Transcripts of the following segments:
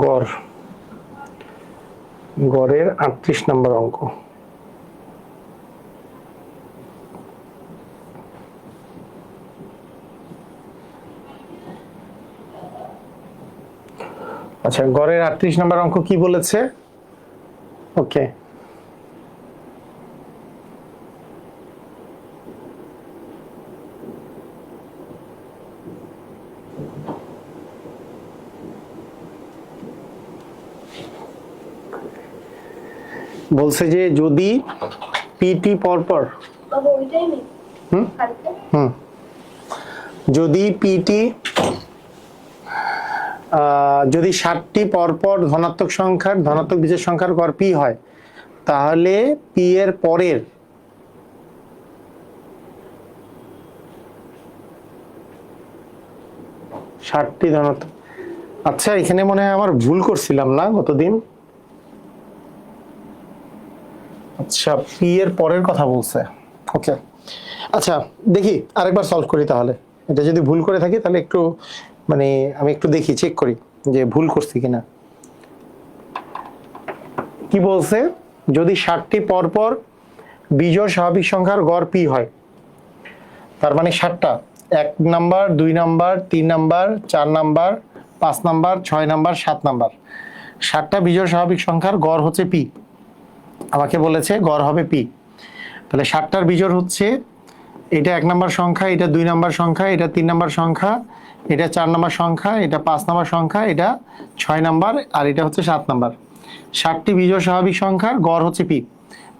গড়, গড়ের 38 নম্বর অঙ্ক। আচ্ছা, গড়ের 38 নম্বর অঙ্ক কি বলেছে? ওকে, বলছে যে যদি পিটি পরপর, যদি পিটি যদি 60টি পরপর ধনাত্মক সংখ্যার ধনাত্মক বিজোড় সংখ্যার গড় পি হয়, তাহলে পি এর পরের 60টি ধনাত্মক। আচ্ছা, এখানে মনে হয় আমার ভুল করছিলাম না গতদিন। আচ্ছা, পি এর পরের কথা বলছে। ওকে, আচ্ছা দেখি আরেকবার সলভ করি তাহলে। এটা যদি ভুল করে থাকি তাহলে একটু মানে আমি একটু দেখি, চেক করি যে ভুল করছি কিনা। কি বলছে? যদি 60টি পরপর বিজোড় স্বাভাবিক সংখ্যার গড় পি হয়, তার মানে 60টা, 1 number, 2 number, 3 number, 4 number, 5 number, 6 number, 7 number, 60টা বিজোড় স্বাভাবিক সংখ্যার গড় হচ্ছে পি। আমাকে বলেছে গড় হবে পি। তাহলে 60টার বিজোড় হচ্ছে এটা 1 নাম্বার সংখ্যা, এটা 2 নাম্বার সংখ্যা, এটা 3 নাম্বার সংখ্যা, এটা 4 নাম্বার সংখ্যা, এটা 5 নাম্বার সংখ্যা, এটা 6 নাম্বার, আর এটা হচ্ছে 7 নাম্বার। 60টি বিজোড় স্বাভাবিক সংখ্যার গড় হচ্ছে পি।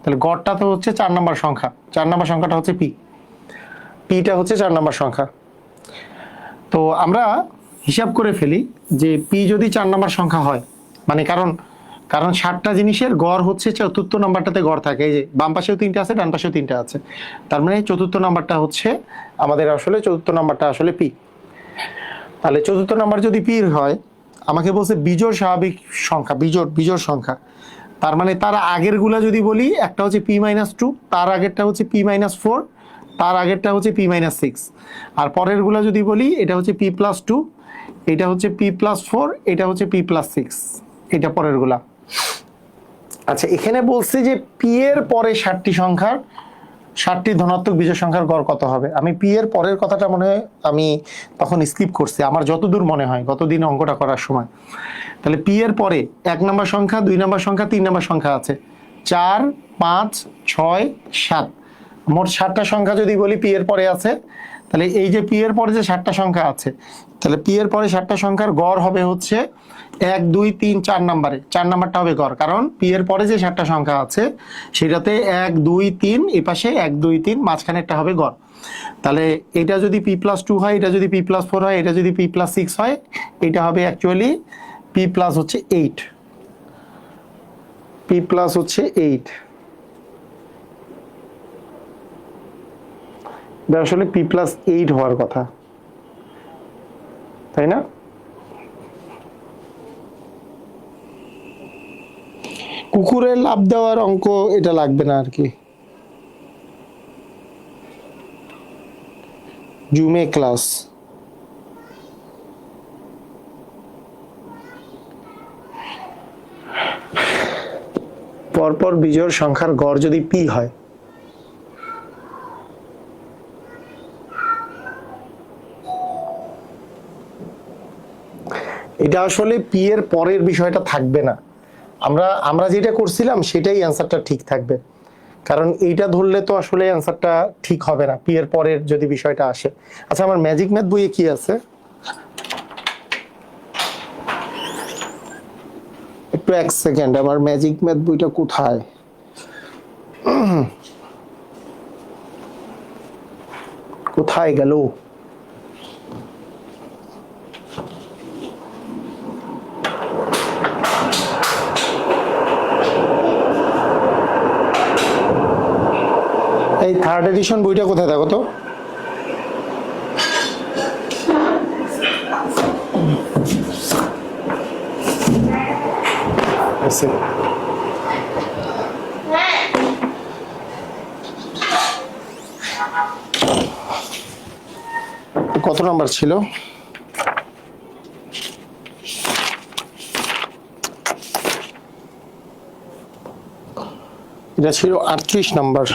তাহলে গড়টা তো হচ্ছে 4 নাম্বার সংখ্যা, 4 নাম্বার সংখ্যাটা হচ্ছে পি, পিটা হচ্ছে 4 নাম্বার সংখ্যা। তো আমরা হিসাব করে ফেলি যে পি যদি 4 নাম্বার সংখ্যা হয়, মানে কারণ 60টা জিনিসের গড় হচ্ছে চতুর্থ নাম্বারটাতে গড় থাকে। এই যে বাম পাশেও 3টে আছে, ডান পাশেও 3টে আছে, তার মানে চতুর্থ নাম্বারটা হচ্ছে আমাদের আসলে চতুর্থ নাম্বারটা আসলে পি। তাহলে চতুর্থ নাম্বার যদি পি হয়, আমাকে বলছে বিজোড় স্বাভাবিক সংখ্যা, বিজোড় সংখ্যা, তার মানে তার আগের গুলা যদি বলি, একটা হচ্ছে পি মাইনাস 2, তার আগেরটা হচ্ছে পি মাইনাস 4, তার আগেরটা হচ্ছে পি মাইনাস 6, আর পরের গুলা যদি বলি, এটা হচ্ছে পি প্লাস 2, এটা হচ্ছে পি প্লাস 4, এটা হচ্ছে পি প্লাস 6, এটা পরের গুলা। আচ্ছা, এখানে বলছে যে পি এর পরে 60টি সংখ্যার 60টি ধনাত্মক বিজোড় সংখ্যার গড় কত হবে। আমি পি এর পরের কথাটা মনে হয় আমি তখন স্কিপ করছি, আমার যতদূর মনে হয় গতদিন অঙ্কটা করার সময়। তাহলে পি এর পরে 1 নাম্বার সংখ্যা, 2 নাম্বার সংখ্যা, 3 নাম্বার সংখ্যা আছে, 4, 5, 6, 7, মোট 60টা সংখ্যা যদি বলি পি এর পরে আছে, তাহলে এই যে পি এর পরে যে 60টা সংখ্যা আছে, তাহলে পি এর পরে 60টা সংখ্যার গড় হবে হচ্ছে 1, 2, 3, 4 নাম্বারে, 4 নাম্বারটা হবে গড়, কারণ পি এর পরে যে 60টা সংখ্যা আছে সেটাতে 1, 2, 3, এই পাশে 1, 2, 3, মাঝখানে একটা হবে গড়। তাহলে এটা যদি পি প্লাস 2 হয়, এটা যদি পি প্লাস 4 হয়, এটা যদি পি প্লাস 6 হয়, এটা হবে অ্যাকচুয়ালি পি প্লাস হচ্ছে 8, পি প্লাস হচ্ছে 8, এটা আসলে পি প্লাস 8 হওয়ার কথা, তাই না? কুকুরের লাভ দেওয়ার অঙ্ক এটা লাগবে না আর কি, জুমে ক্লাস। পরপর বিজোড় সংখ্যার গড় যদি পি হয়, এটা আসলে পি এর পরের বিষয়টা থাকবে না, আমরা যেটা করছিলাম সেটাই অ্যান্সারটা ঠিক থাকবে, কারণ এইটা ধরলে তো আসলে অ্যান্সারটা ঠিক হবে না পি এর পরের যদি বিষয়টা আসে। আচ্ছা, আমার ম্যাজিক ম্যাথ বইয়ে কি আছে একটু 1 সেকেন্ড, আমার ম্যাজিক ম্যাথ বইটা কোথায়? কোথায় গেল? এই 3rd এডিশন বইটা কোথায়, দেখো তো। কত নাম্বার ছিল? এটা ছিল 38 নাম্বার।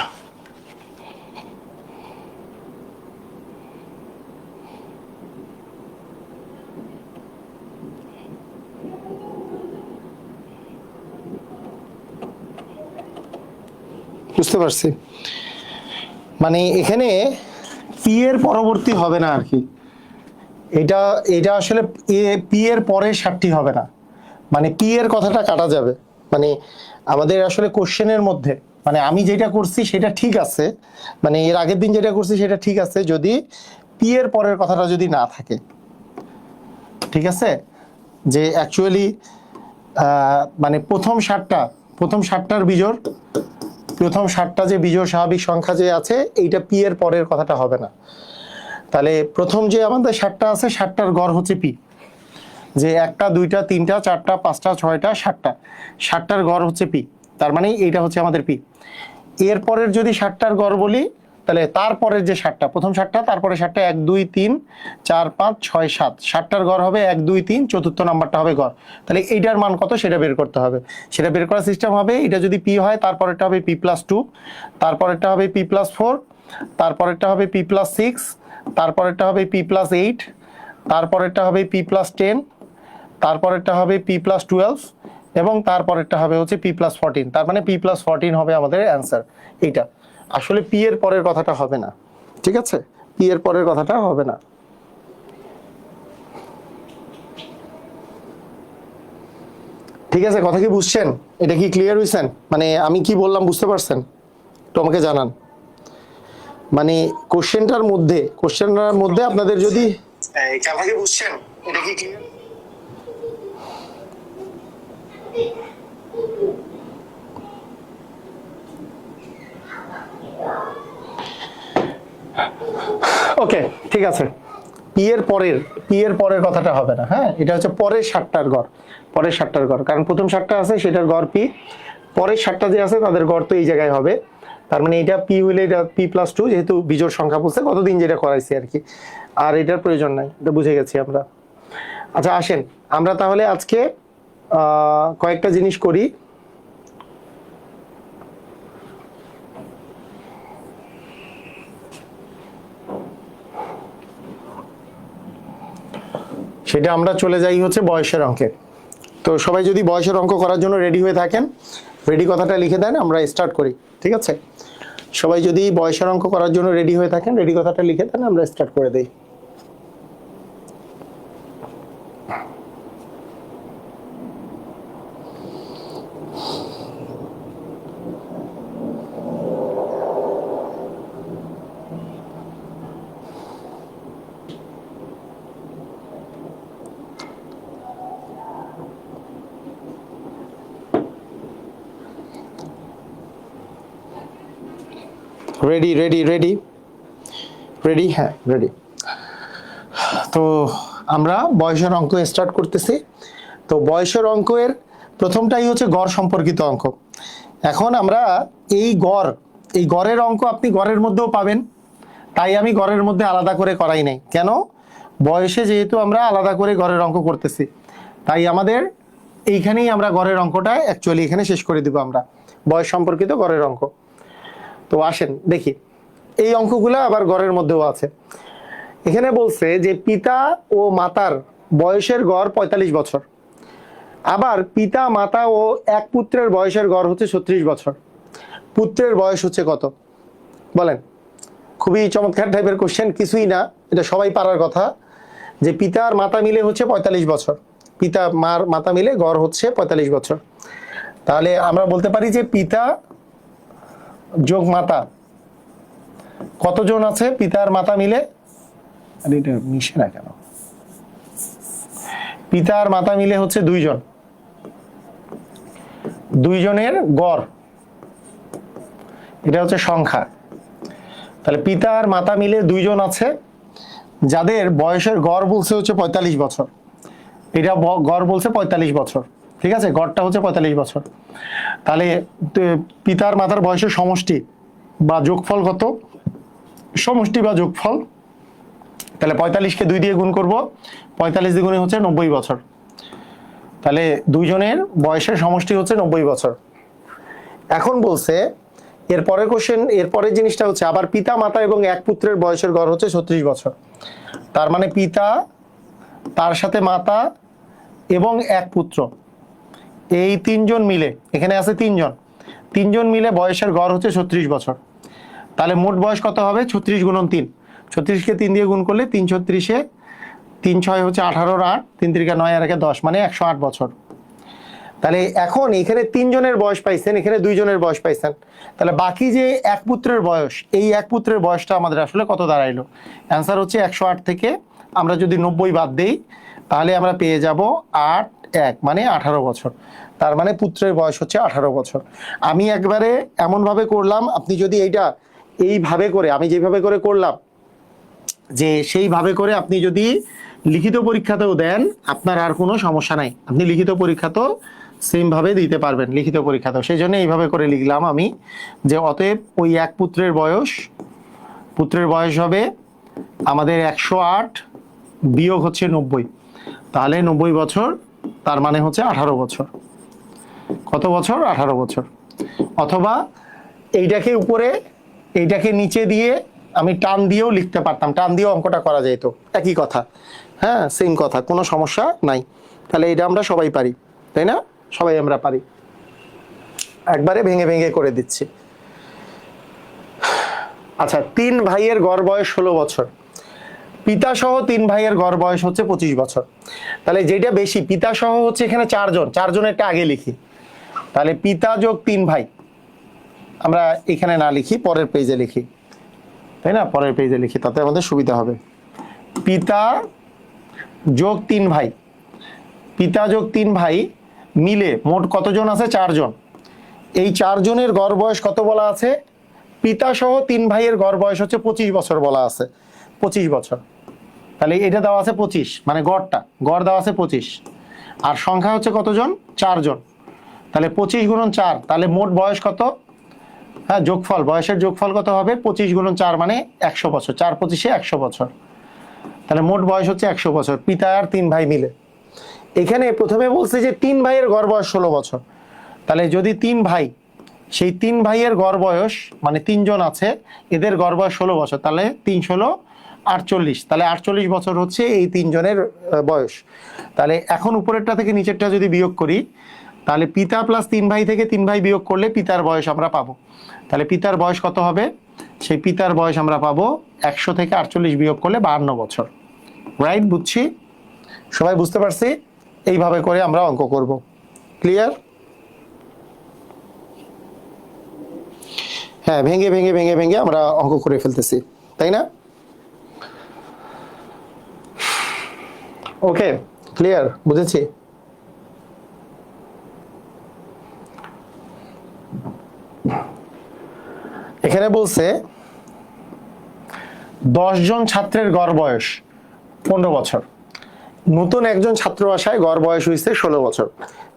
বুঝতে পারছি, মানে এখানে পি এর পরবর্তী হবে না আর কি, এটা এটা আসলে পি এর পরে 60টি হবে না, মানে পি এর কথাটা কাটা যাবে। মানে আমাদের আসলে কোশ্চেনের মধ্যে, মানে আমি যেটা করছি সেটা ঠিক আছে, মানে এর আগের দিন যেটা করছি সেটা ঠিক আছে, যদি পি এর পরের কথাটা যদি না থাকে, ঠিক আছে, যে অ্যাকচুয়ালি মানে প্রথম 60টার বিজোড়, প্রথম 60টা যে বিজোড় স্বাভাবিক সংখ্যা যে আছে, এইটা পি এর পরের কথাটা হবে না। তাহলে প্রথম যে আমাদের 60টা আছে, 60টার গড় হচ্ছে পি, যে 1টা 2টা 3টা 4টা 5টা 6টা 60টা, 60টার গড় হচ্ছে পি, তার মানে এইটা হচ্ছে আমাদের পি। এর পরের যদি 60টার গড় বলি, তাহলে তারপরের যে 60টা, প্রথম 60টা তারপরে 60টা 1 2 3 4 5 6 7, 60টার গড় হবে 1 2 3, চতুর্থ নাম্বারটা হবে গড়। তাহলে এইটার মান কত সেটা বের করতে হবে, সেটা বের করার সিস্টেম হবে, এটা যদি পি হয় তারপরেরটা হবে পি প্লাস 2, তারপরেরটা হবে পি প্লাস 4, তারপরেরটা হবে পি প্লাস 6, তারপরেরটা হবে পি প্লাস 8, তারপরেরটা হবে পি প্লাস 10, তারপরেরটা হবে পি প্লাস 12, এবং তারপরেরটা হবে হচ্ছে পি প্লাস 14। তার মানে পি প্লাস 14 হবে আমাদের অ্যান্সার। এইটা আসলে পি এর পরের কথাটা হবে না, ঠিক আছে, পি এর পরের কথাটা হবে না। ঠিক আছে, কথা কি বুঝছেন? এটা কি ক্লিয়ার হয়েছেন? মানে আমি কি বললাম বুঝতে পারছেন? তো আমাকে জানান, মানে কোশ্চেনটার মধ্যে আপনাদের যদি কথা কি বুঝছেন, এটা কি ক্লিয়ার? ওকে, ঠিক আছে, পি এর পরের কথাটা হবে না, হ্যাঁ, এটা হচ্ছে পরের 60টার গড়, পরের 60টার গড়, কারণ প্রথম 60টা আছে সেটার গড় পি, পরের 60টা যে আছে তাদের গড় তো এই জায়গায় হবে। তার মানে এটা পি হইলে এটা পি প্লাস 2, যেহেতু বিজোড় সংখ্যা বলছে কতদিন যেটা করাইছি আর কি, আর এটার প্রয়োজন নাই, এটা বুঝে গেছি আমরা। আচ্ছা আসেন আমরা তাহলে আজকে কয়েকটা জিনিস করি। সেটা আমরা চলে যাই হচ্ছে বয়সের অঙ্কে। তো সবাই যদি বয়সের অঙ্ক করার জন্য রেডি হয়ে থাকেন, রেডি কথাটা লিখে দেন, আমরা স্টার্ট করি, ঠিক আছে? সবাই যদি বয়সের অঙ্ক করার জন্য রেডি হয়ে থাকেন, রেডি কথাটা লিখে দেন, আমরা স্টার্ট করে দেই। রেডি রেডি রেডি রেডি, হ্যাঁ রেডি। তো আমরা বয়সের অঙ্ক স্টার্ট করতেছি। তো বয়সের অঙ্কের প্রথমটাই হচ্ছে গড় সম্পর্কিত অঙ্ক। এখন আমরা এই গড়ের অঙ্ক আপনি গড়ের মধ্যেও পাবেন, তাই আমি গড়ের মধ্যে আলাদা করে করাই নাই। কেন? বয়সে যেহেতু আমরা আলাদা করে গড়ের অঙ্ক করতেছি, তাই আমাদের এইখানেই আমরা গড়ের অঙ্কটা অ্যাকচুয়ালি এখানে শেষ করে দিব আমরা, বয়স সম্পর্কিত গড়ের অঙ্ক। তো আসেন দেখি, এই অঙ্কগুলো আবার গড়ের মধ্যেও আছে। এখানে বলছে যে পিতা ও মাতার বয়সের গড় 45 বছর, আবার পিতা মাতা ও এক পুত্রের বয়সের গড় হচ্ছে 36 বছর। পুত্রের বয়স হচ্ছে কত বলেন? খুবই চমৎকার টাইপের কোশ্চেন, কিছুই না, এটা সবাই পারার কথা, যে পিতা আর মাতা মিলে হচ্ছে 45 বছর, পিতা মার মাতা মিলে গড় হচ্ছে 45 বছর। তাহলে আমরা বলতে পারি যে পিতা যোগ মাতা কতজন আছে? পিতা আর মাতা মিলে, আরে এটা মিশে না কেন, পিতা আর মাতা মিলে হচ্ছে 2 জন, 2 জনের গড়, এটা হচ্ছে সংখ্যা। তাহলে পিতা আর মাতা মিলে 2 জন আছে, যাদের বয়সের গড় বলছে হচ্ছে 45 বছর, এটা গড় বলছে 45 বছর, ঠিক আছে, গড়টা হচ্ছে 45 বছর। তাহলে পিতার মাতার বয়সের সমষ্টি বা যোগফল কত? সমষ্টি বা যোগফল, তাহলে 45কে 2 দিয়ে গুণ করব, 45 দ্বিগুণে হচ্ছে 90 বছর। তাহলে 2 জনের বয়সের সমষ্টি হচ্ছে 90 বছর। এখন বলছে এরপরের কোশ্চেন, এরপরের জিনিসটা হচ্ছে আবার পিতা মাতা এবং এক পুত্রের বয়সের গড় হচ্ছে 36 বছর। তার মানে পিতা, তার সাথে মাতা এবং এক পুত্র, এই তিনজন মিলে, এখানে আছে তিনজন মিলে বয়সের গড় হচ্ছে 36 বছর। তাহলে মোট বয়স কত হবে? 36 গুণন 3, 36কে 3 দিয়ে গুণ করলে 3 36-এ 3 6 হচ্ছে 18 আর 8, 3 3 9 আর 1 10, মানে 108 বছর। তাহলে এখন এখানে 3 জনের বয়স পাইছেন, এখানে 2 জনের বয়স পাইছেন, তাহলে বাকি যে এক পুত্রের বয়স, এই এক পুত্রের বয়সটা আমাদের আসলে কত দাঁড়াইলো? অ্যান্সার হচ্ছে 108 থেকে আমরা যদি 90 বাদ দেই তাহলে আমরা পেয়ে যাব 8 1 মানে 18 বছর। তার মানে পুত্রের বয়স হচ্ছে 18 বছর। আমি একবারে এমনভাবে করলাম, আপনি যদি এইটা এইভাবে করে, আমি যেভাবে করে করলাম, যে সেইভাবে করে আপনি যদি লিখিত পরীক্ষাতেও দেন আপনার আর কোনো সমস্যা নাই, আপনি লিখিত পরীক্ষাতেও সেম ভাবে দিতে পারবেন, লিখিত পরীক্ষাতেও। সেই জন্য এইভাবে করে লিখলাম আমি, যে অতএব ওই এক পুত্রের বয়স হবে আমাদের 108 বিয়োগ হচ্ছে 90, তাহলে 90 বছর, তার মানে হচ্ছে 18 বছর। কত বছর? 18 বছর। অথবা এইটাকে উপরে এইটাকে নিচে দিয়ে আমি টান দিয়েও লিখতে পারতাম, টান দিয়েও অঙ্কটা করা যেত, একই কথা। হ্যাঁ, সেম কথা, কোনো সমস্যা নাই। তাহলে এটা আমরা সবাই পারি, তাই না? সবাই আমরা পারি। একবারে ভেঙে ভেঙে করে দিচ্ছি। আচ্ছা, 3 ভাইয়ের গড় বয়স 16 বছর, পিতা সহ 3 ভাইয়ের গড় বয়স হচ্ছে 25 বছর। তাহলে যেটা বেশি, পিতা সহ হচ্ছে এখানে 4 জন, 4 জনেরটা আগে লিখি। তাহলে পিতা যোগ 3 ভাই, আমরা এখানে না লিখি, পরের পেজে লিখি, তাই না? পরের পেজে লিখি, তাতে আমাদের সুবিধা হবে। পিতা যোগ 3 ভাই, পিতা যোগ 3 ভাই মিলে মোট কতজন আছে? 4 জন। এই 4 জনের গড় বয়স কত বলা আছে? পিতা সহ 3 ভাইয়ের গড় বয়স হচ্ছে 25 বছর বলা আছে, 25 বছর। তাহলে এটা দেওয়া আছে 25, মানে গড় দেওয়া আছে 25, আর সংখ্যা হচ্ছে কতজন? 4 জন। তাহলে 25 গুণন 4, তাহলে মোট বয়স কত? হ্যাঁ, যোগফল, বয়সের যোগফল কত হবে? 25 গুণন 4 মানে 100 বছর, 4 25-এ 100 বছর। তাহলে মোট বয়স হচ্ছে 100 বছর, পিতা আর 3 ভাই মিলে। এখানে প্রথমে বলছে যে 3 ভাইয়ের গড় বয়স 16 বছর। তাহলে যদি 3 ভাই, সেই 3 ভাইয়ের গড় বয়স, মানে 3 জন আছে, এদের গড় বয়স 16 বছর, তাহলে 3 16 48, তাহলে 48 বছর হচ্ছে এই 3 জনের বয়স। তাহলে এখন উপরেরটা থেকে নিচেরটা যদি বিয়োগ করি, তাহলে পিতা প্লাস 3 ভাই থেকে 3 ভাই বিয়োগ করলে পিতার বয়স আমরা পাবো। তাহলে পিতার বয়স কত হবে? সেই পিতার বয়স আমরা পাবো 100 থেকে 48 বিয়োগ করলে 52 বছর। রাইট? বুঝছি? সবাই বুঝতে পারছি? এইভাবে করে আমরা অঙ্ক করব। ক্লিয়ার? হ্যাঁ, ভেঙে ভেঙে ভেঙে ভেঙে আমরা অঙ্ক করে ফেলতেছি, তাই না? ওকে, ক্লিয়ার? বুঝেছি? এখানে বলছে 10 জন ছাত্রের গড় বয়স 15 বছর। নতুন একজন ছাত্র আসায় গড় বয়স হয়েছে 16 বছর।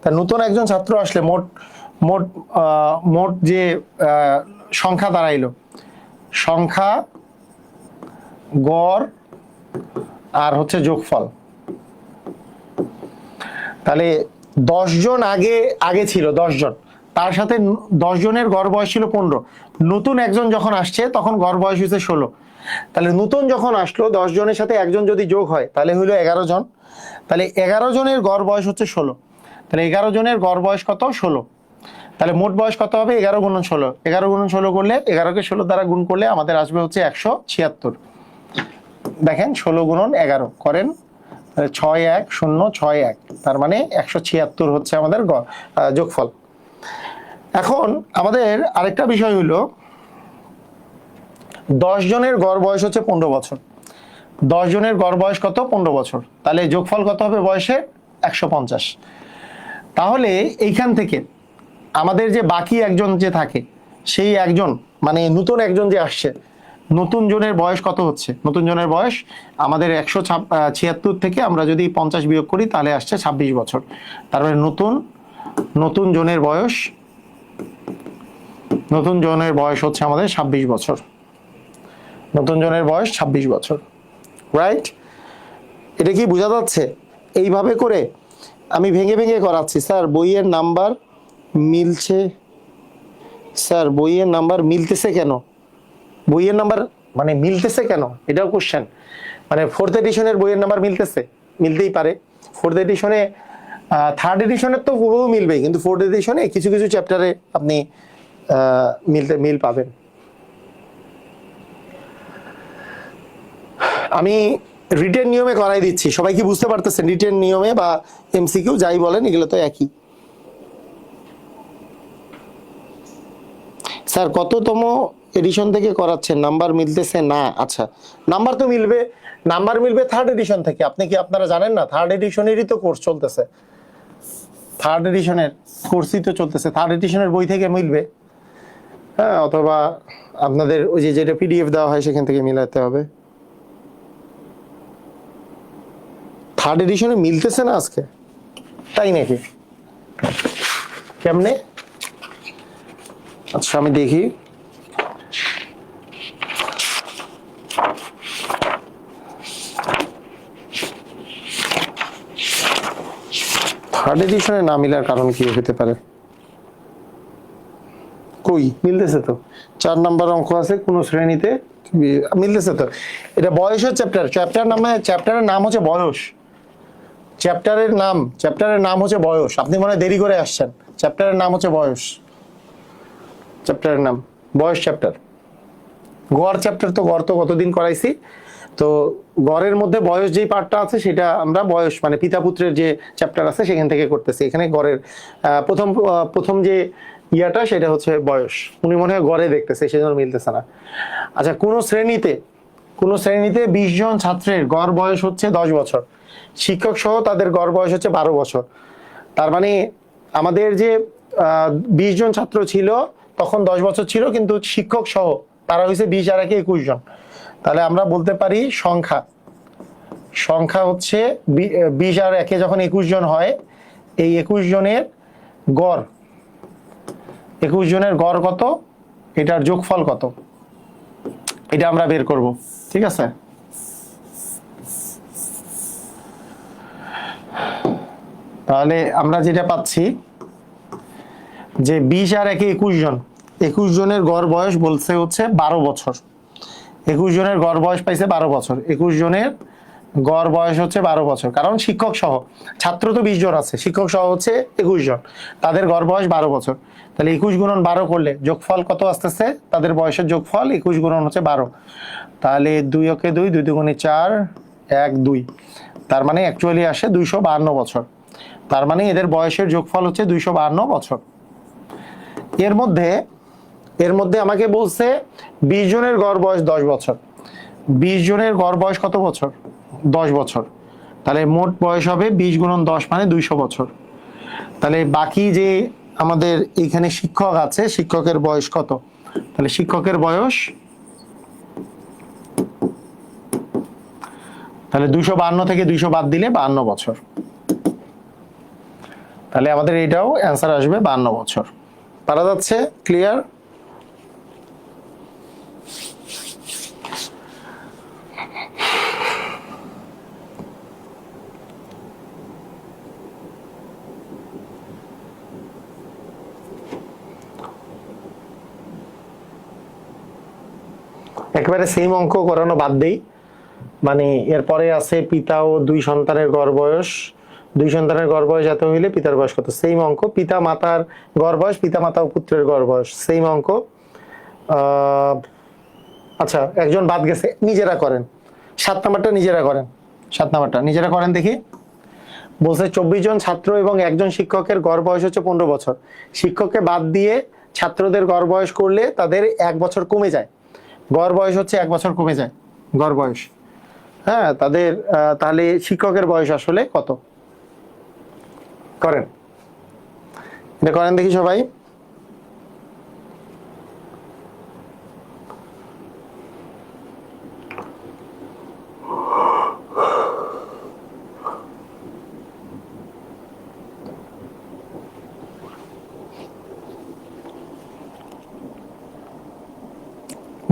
তা নতুন একজন ছাত্র আসলে মোট মোট মোট যে সংখ্যা দাঁড়াইলো, সংখ্যা, গড় আর হচ্ছে যোগফল। তাহলে 10 জন আগে ছিল, 10 জন, তার সাথে 10 জনের গড় বয়স ছিল 15। নতুন একজন যখন আসছে তখন গড় বয়স হয়েছে 16। তাহলে নতুন যখন আসলো 10 জনের সাথে একজন যদি যোগ হয় তাহলে হইলো 11 জন। তাহলে 11 জনের গড় বয়স হচ্ছে 16। তাহলে 11 জনের গড় বয়স কত? 16। তাহলে মোট বয়স কত হবে? 11 গুণন 16, 11 গুণন 16 করলে, 11কে 16 দ্বারা গুণ করলে আমাদের আসবে হচ্ছে 176। দেখেন 16 গুণন 11 করেন, 610661, তার মানে 176 হচ্ছে আমাদের যোগফল। এখন আমাদের আরেকটা বিষয় হলো 10 জনের গড় বয়স হচ্ছে 15 বছর। 10 জনের গড় বয়স কত? 15 বছর। তাহলে যোগফল কত হবে বয়সে? 150। তাহলে এইখান থেকে আমাদের যে বাকি একজন যে থাকে, সেই একজন মানে নতুন একজন যে আসছে, নতুন জনের বয়স কত হচ্ছে? নতুন জনের বয়স আমাদের 176 থেকে আমরা যদি 50 বিয়োগ করি তাহলে আসছে 26 বছর। তার মানে নতুন জনের বয়স হচ্ছে আমাদের 26 বছর। নতুন জনের বয়স 26 বছর। রাইট? এটা কি বোঝা যাচ্ছে? এইভাবে করে আমি ভেঙে ভেঙে করাচ্ছি। স্যার বইয়ের নাম্বার মিলছে স্যার বইয়ের নাম্বার মিলতেছে কেন? বইয়ের নাম্বার মানে মিলতেছে কেন এটাও কোশ্চেন। মানে ফোর্থ এডিশনের বইয়ের নাম্বার মিলতেছে, মিলতেই পারে। ফোর্থ এডিশনে থার্ড এডিশনের তো পুরো মিলবেই, কিন্তু ফোর্থ এডিশনে কিছু কিছু চ্যাপ্টারে আপনি মিল পাবেন। আমি রিটেন নিয়মে করাই দিচ্ছি, সবাই কি বুঝতে পারতেছেন? রিটেন নিয়মে বা এমসিকিউ যাই বলেন এগুলো তো একই। স্যার কততম এডিশন থেকে করাচ্ছেন, নাম্বার মিলতেছে না? আচ্ছা, নাম্বার তো মিলবে, নাম্বার মিলবে থার্ড এডিশন থেকে। আপনি কি আপনারা জানেন না থার্ড এডিশনেরই তো কোর্স চলতেছে, থার্ড এডিশনের কোর্সই তো চলতেছে, থার্ড এডিশনের বই থেকে মিলবে। হ্যাঁ, অথবা আপনাদের ওই যে যেটা পিডিএফ দেওয়া হয় সেখান থেকে মিলাতে হবে। থার্ড এডিশনে মিলতেছে না আজকে, তাই নাকি? কেমনে? আচ্ছা আমি দেখি। থার্ড এডিশনে না মিলার কারণ কি হতে পারে? কই মিলতেছে তো, 4 নাম্বার অঙ্ক আছে কোন শ্রেণীতে, মিলতেছে তো। এটা বয়সের চ্যাপ্টার, চ্যাপ্টারের নাম হচ্ছে বয়স। চ্যাপ্টারের নাম হচ্ছে বয়স। আপনি মনে হয় দেরি করে আসছেন। চ্যাপ্টারের নাম হচ্ছে বয়স, চ্যাপ্টারের নাম বয়স চ্যাপ্টার। গড় চ্যাপ্টার তো গড় তো কতদিন করাইছি, তো গড়ের মধ্যে বয়স যেই পার্টটা আছে সেটা আমরা বয়স মানে পিতা পুত্রের যে চ্যাপ্টার আছে সেখান থেকে করতেছি। এখানে গড়ের প্রথম যে ইয়াটা সেটা হচ্ছে বয়স। উনি মনে হয় গড়ে দেখতেছে, সেজন্য মিলতেছে না। আচ্ছা, কোন শ্রেণীতে 20 জন ছাত্রের গড় বয়স হচ্ছে 10 বছর, শিক্ষক সহ তাদের গড় বয়স হচ্ছে 12 বছর। তার মানে আমাদের যে 20 জন ছাত্র ছিল তখন 10 বছর ছিল, কিন্তু শিক্ষক সহ তারা হয়েছে 20 আর 1 21 জন। তাহলে আমরা বলতে পারি সংখ্যা হচ্ছে 20 আর 1 যখন 21 জন হয়, এই 21 জনের গড় কত, এটার যোগফল কত, এটা আমরা বের করব। ঠিক আছে? তাহলে আমরা যেটা পাচ্ছি যে 20 আর 1 21 জন, 21 জনের গড় বয়স বলছে হচ্ছে 12 বছর। 21 জনের গড় বয়স পাইছে 12 বছর। 21 জনের গড় বয়স হচ্ছে 12 বছর, কারণ শিক্ষক সহ, ছাত্র তো 20 জন আছে, শিক্ষক সহ হচ্ছে 21 জন, তাদের গড় বয়স 12 বছর। তাহলে 21 গুণন 12 করলে যোগফল কত আসতেছে, তাদের বয়সের যোগফল 21 গুণন হচ্ছে 12। তাহলে 2 × 2 2 × 4 1 2, তার মানে অ্যাকচুয়ালি আসে 252 বছর। তার মানে এদের বয়সের যোগফল হচ্ছে 252 বছর। এর মধ্যে আমাকে বলছে 20 জনের গড় বয়স 10 বছর। 20 জনের গড় বয়স কত বছর? 10 বছর। তাহলে মোট বয়স হবে 20 × 10 মানে 200 বছর। তাহলে বাকি যে আমাদের এখানে শিক্ষক আছে, শিক্ষকের বয়স কত? তাহলে শিক্ষকের বয়স, তাহলে 252 থেকে 200 বাদ দিলে 52 বছর। তাহলে আমাদের এটাও অ্যান্সার আসবে 52 বছর। পারা যাচ্ছে? ক্লিয়ার? একেবারে সেম অঙ্ক করানো বাদ দেই, মানে এরপরে আছে পিতা ও 2 সন্তানের গড় বয়স। 2 সন্তানের গড় বয়স এত হইলে পিতার বয়স কত? সেম অঙ্ক। পিতা মাতার গড় বয়স, পিতা মাতা ও পুত্রের গড় বয়স, সেম অঙ্ক। আচ্ছা, একজন বাদ গেছে, নিজেরা করেন। 7 নাম্বারটা নিজেরা করেন, 7 নাম্বারটা নিজেরা করেন দেখি। বলছে 24 জন ছাত্র এবং একজন শিক্ষকের গড় বয়স হচ্ছে 15 বছর। শিক্ষককে বাদ দিয়ে ছাত্রদের গড় বয়স করলে তাদের 1 বছর কমে যায়। গড় বয়স হচ্ছে 1 বছর কমে যায়, গড় বয়স। হ্যাঁ, তাদের তাহলে শিক্ষকের বয়স আসলে কত? করেন, এটা করেন দেখি সবাই।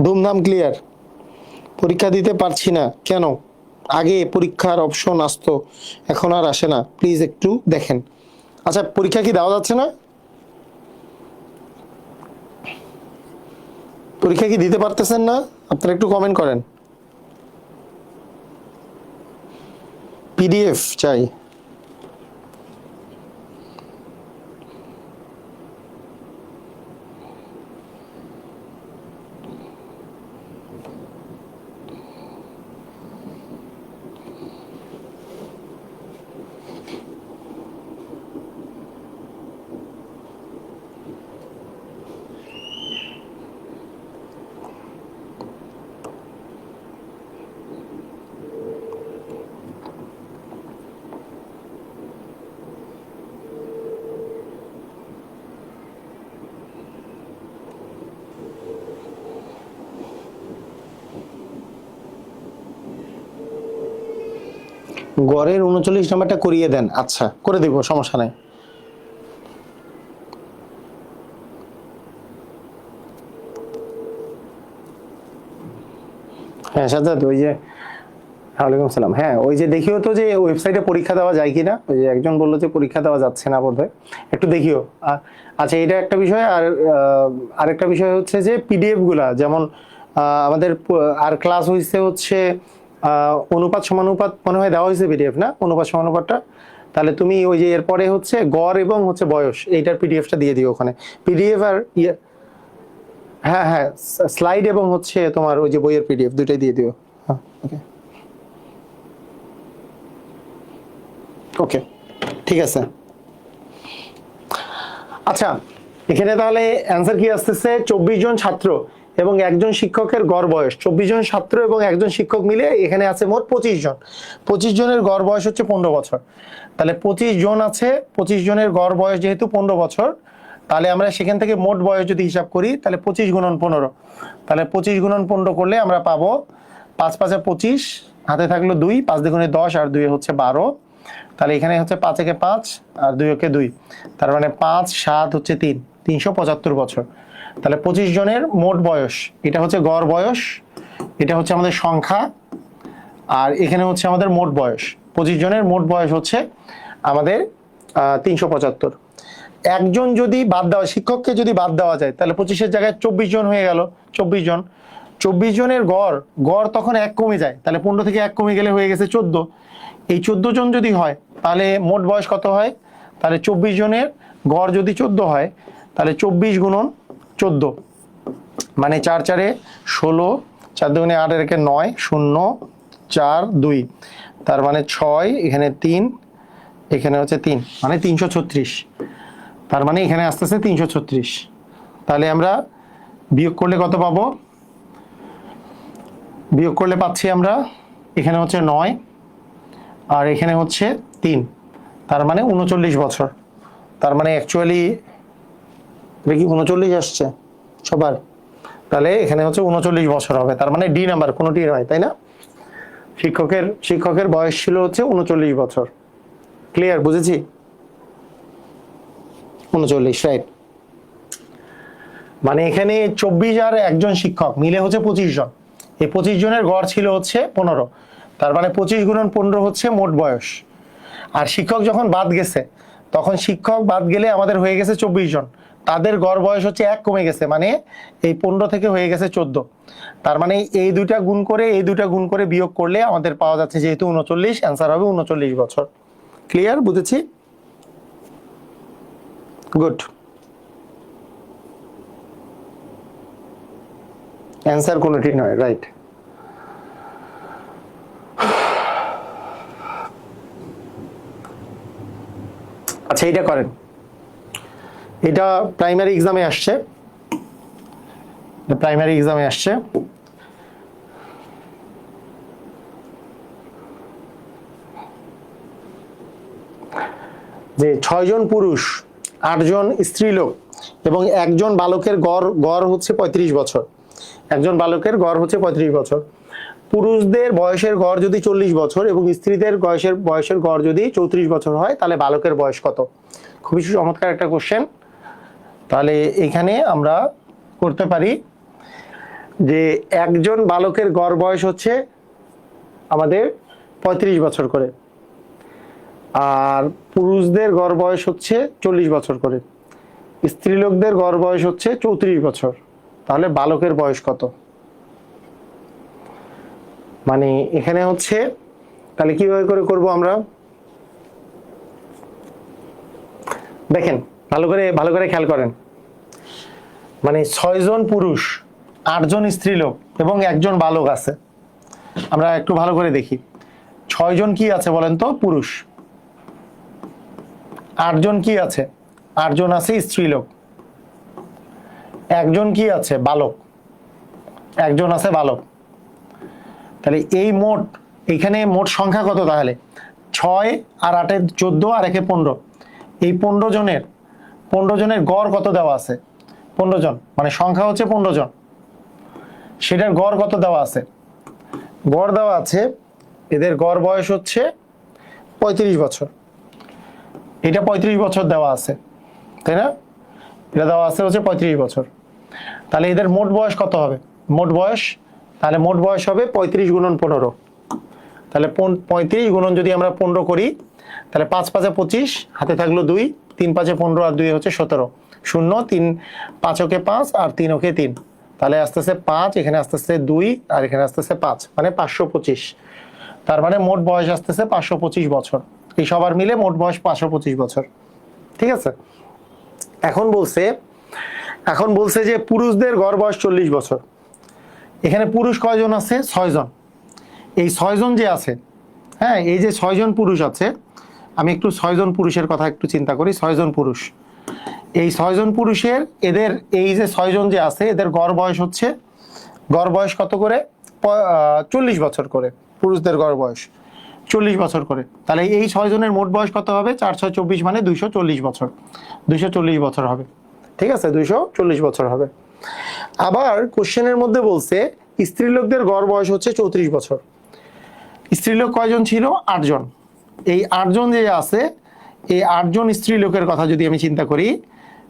ধুমধাম ক্লিয়ার? পরীক্ষা দিতে পারছি না কেন? আগে পরীক্ষার অপশন আসতো, এখন আর আসে না, প্লিজ একটু দেখেন। আচ্ছা, পরীক্ষা কি দেওয়া যাচ্ছে না? পরীক্ষা কি দিতে পারতেছেন না? আপনারা একটু কমেন্ট করেন। পিডিএফ চাই। গড়ের 39 নাম্বারটা করিয়ে দেন। আচ্ছা, করে দিব, সমস্যা নাই। হ্যাঁ সাজ্জাদ, ওই যে ওয়ালাইকুম সালাম। হ্যাঁ, ওই যে দেখিও তো যে ওয়েবসাইটে পরীক্ষা দেওয়া যায় কিনা। ওই যে একজন বললো যে পরীক্ষা দেওয়া যাচ্ছে না বোধহয়, একটু দেখিও। আচ্ছা, এটা একটা বিষয়। আর আরেকটা বিষয় হচ্ছে যে পিডিএফ গুলা, যেমন আমাদের আর ক্লাস হয়েছে হচ্ছে অনুপাত সমানুপাত মনে হয় দেওয়া হয়েছে পিডিএফ, না অনুপাত সমানুপাতটা? তাহলে তুমি ওই যে এরপরে হচ্ছে গড় এবং হচ্ছে বয়স, এইটার পিডিএফটা দিয়ে দিও ওখানে। পিডিএফ আর ইয়ে, হ্যাঁ হ্যাঁ, স্লাইড এবং হচ্ছে তোমার ওই যে বইয়ের পিডিএফ, দুইটাই দিয়ে দিও। হ্যাঁ, ওকে ওকে, ঠিক আছে। আচ্ছা, এখানে তাহলে অ্যান্সার কি আসতেছে? 24 জন ছাত্র এবং একজন শিক্ষকের গড় বয়স। 24 জন ছাত্র এবং একজন শিক্ষক মিলে এখানে আছে মোট 25 জন। 25 জনের গড় বয়স হচ্ছে 15 বছর। তাহলে 25 জন আছে, 25 জনের গড় বয়স যেহেতু 15 বছর, তাহলে আমরা সেখান থেকে মোট বয়স যদি হিসাব করি, তাহলে 25 গুণন 15, তাহলে 25 গুণন 15 করলে আমরা পাবো 5 5 25, হাতে থাকলো 2, 5 দ্বিগুণে 10 আর 2 হচ্ছে 12। তাহলে এখানে হচ্ছে 5 একে 5 আর 2 একে 2, তার মানে 5 7 হচ্ছে 3, 375 বছর। তাহলে 25 জনের মোট বয়স, এটা হচ্ছে গড় বয়স, এটা হচ্ছে আমাদের সংখ্যা, আর এখানে হচ্ছে আমাদের মোট বয়স। 25 জনের মোট বয়স হচ্ছে আমাদের 375। একজন যদি বাদ দেওয়া, শিক্ষককে যদি বাদ দেওয়া যায়, তাহলে 25-এর জায়গায় 24 জন হয়ে গেল। 24 জন, 24 জনের গড়, গড় তখন 1 কমে যায়, তাহলে 15 থেকে 1 কমে গেলে হয়ে গেছে 14। এই 14 জন যদি হয়, তাহলে মোট বয়স কত হয়? তাহলে 24 জনের গড় যদি 14 হয়, তাহলে 24 গুণন 14, মানে 4 4 16, 4 দুগুণে 8 এর 9, 0 4 2, তার মানে 6, এখানে 3, এখানে হচ্ছে 3, মানে 336। তার মানে এখানে আসতেছে 336। তাহলে আমরা বিয়োগ করলে কত পাবো? বিয়োগ করলে পাচ্ছি আমরা এখানে হচ্ছে 9 আর এখানে হচ্ছে 3, তার মানে 39 বছর। তার মানে অ্যাকচুয়ালি কি 39 আসছে সবার? তাহলে এখানে হচ্ছে 39 বছর হবে। তার মানে ডি নাম্বার কোনোটি নয়, তাই না? শিক্ষকের বয়স ছিল হচ্ছে 39 বছর। ক্লিয়ার? বুঝেছি? 39, রাইট। মানে এখানে 24 আর একজন শিক্ষক মিলে হচ্ছে 25 জন। এই 25 জনের গড় ছিল হচ্ছে 15, তার মানে 25 গুণন 15 হচ্ছে মোট বয়স। আর শিক্ষক যখন বাদ গেছে, তখন শিক্ষক বাদ গেলে আমাদের হয়ে গেছে 24 জন, তাদের গড় বয়স হচ্ছে 1 কমে গেছে, মানে এই 15 থেকে হয়ে গেছে 14। তার মানে এই দুইটা গুণ করে, এই দুইটা গুণ করে বিয়োগ করলে আমাদের পাওয়া যাচ্ছে যেহেতু 39, অ্যান্সার হবে 39 বছর। ক্লিয়ার? বুঝেছি? গুড। অ্যান্সার কোনোটি নয়, রাইট। আচ্ছা, এটা করেন, এটা প্রাইমারি এক্সামে আসছে, প্রাইমারি এক্সামে আসছে। যে 6 জন পুরুষ, 8 জন স্ত্রীলোক এবং একজন বালকের গড় হচ্ছে 35 বছর। একজন বালকের গড় হচ্ছে 35 বছর। পুরুষদের বয়সের গড় যদি 40 বছর এবং স্ত্রীদের বয়সের গড় যদি 34 বছর হয়, তাহলে বালকের বয়স কত? খুবই চমৎকার একটা কোশ্চেন। তাহলে এখানে আমরা করতে পারি যে একজন বালকের গড় বয়স হচ্ছে আমাদের 35 বছর করে, আর পুরুষদের গড় বয়স হচ্ছে 40 বছর করে, স্ত্রীলোকদের গড় বয়স হচ্ছে 34 বছর। তাহলে বালকের বয়স কত? মানে এখানে হচ্ছে তাহলে কিভাবে করে করব আমরা, দেখেন ভালো করে খেয়াল করেন। মানে 6 জন পুরুষ, 8 জন স্ত্রীলোক এবং 1 জন বালক আছে। আমরা একটু ভালো করে দেখি, 6 জন কি আছে বলেন তো? পুরুষ। 8 জন কি আছে? 8 জন আছে স্ত্রীলোক। 1 জন কি আছে? বালক। 1 জন আছে বালক। তাহলে এই মোট, এখানে মোট সংখ্যা কত তাহলে? 6 আর 8 14 আর 1 15। এই 15 জনের গড় কত দেওয়া আছে? 15 জন, মানে সংখ্যা হচ্ছে 15 জন, সেটার গড় কত দেওয়া আছে? গড় দেওয়া আছে, এদের গড় বয়স হচ্ছে 35 বছর। এটা 35 বছর দেওয়া আছে, তাই না? এটা দেওয়া আছে হচ্ছে 35 বছর। তাহলে এদের মোট বয়স কত হবে? মোট বয়স হবে 35 গুণন 15। তাহলে 35 গুণন যদি আমরা 15 করি, তাহলে 5 5 25, হাতে থাকলো 2, 3 5 15 আর 2 হচ্ছে 17, 0 3 5 ওকে 5 আর 3 ওকে 3, তাহলে আসতেছে 5, এখানে আসতেছে 2 আর এখানে আসতেছে 5, মানে 525। তার মানে মোট বয়স আসতেছে 525 বছর। এই সবার মিলে মোট বয়স 525 বছর। ঠিক আছে? এখন বলছে যে পুরুষদের গড় বয়স 40 বছর। এখানে পুরুষ কয়জন আছে? 6 জন। এই 6 জন যে আছে, হ্যাঁ, এই যে 6 জন পুরুষ আছে, আমি একটু 6 জন পুরুষের কথা একটু চিন্তা করি। 6 জন পুরুষ, এই 6 জন পুরুষের এদের এই যে 6 জন যে আছে, এদের গড় বয়স কত করে? 40 বছর করে। পুরুষদের গড় বয়স 40 বছর করে। তাহলে এই 6 জনের মোট বয়স কত হবে? 4 6 24, মানে 240 বছর। 240 বছর হবে। ঠিক আছে, 240 বছর হবে। আবার কোশ্চেনের মধ্যে বলছে স্ত্রীলোকদের গড় বয়স হচ্ছে 34 বছর। স্ত্রীলোক কয়জন ছিল? 8 জন। এই 8 জন যে আছে, এই 8 জন স্ত্রীলোকের কথা যদি আমি চিন্তা করি,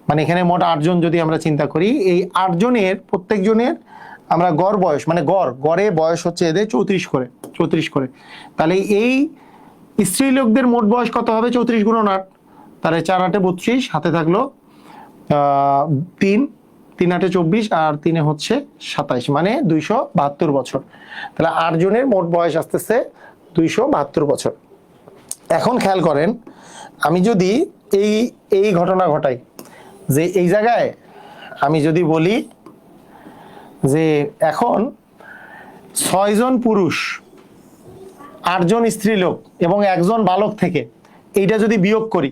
মানে এখানে মোট 8 জন যদি আমরা চিন্তা করি, এই 8 জনের প্রত্যেক জনের আমরা গড় বয়স, মানে গড়ে বয়স হচ্ছে এদের 34 করে। তাহলে এই স্ত্রীলোকদের মোট বয়স কত হবে? 34 গুণন 8, তাহলে 4 8 32, হাতে থাকলো 3 3 8 24 আর 3 হচ্ছে 27, মানে 272 বছর। তাহলে 8 জনের মোট বয়স আসতেছে 272 বছর। এখন খেয়াল করেন, আমি যদি এই ঘটনা ঘটাই যে এই জায়গায় আমি যদি বলি যে এখন 6 জন পুরুষ, 8 জন স্ত্রীলোক এবং 1 জন বালক থেকে এইটা যদি বিয়োগ করি,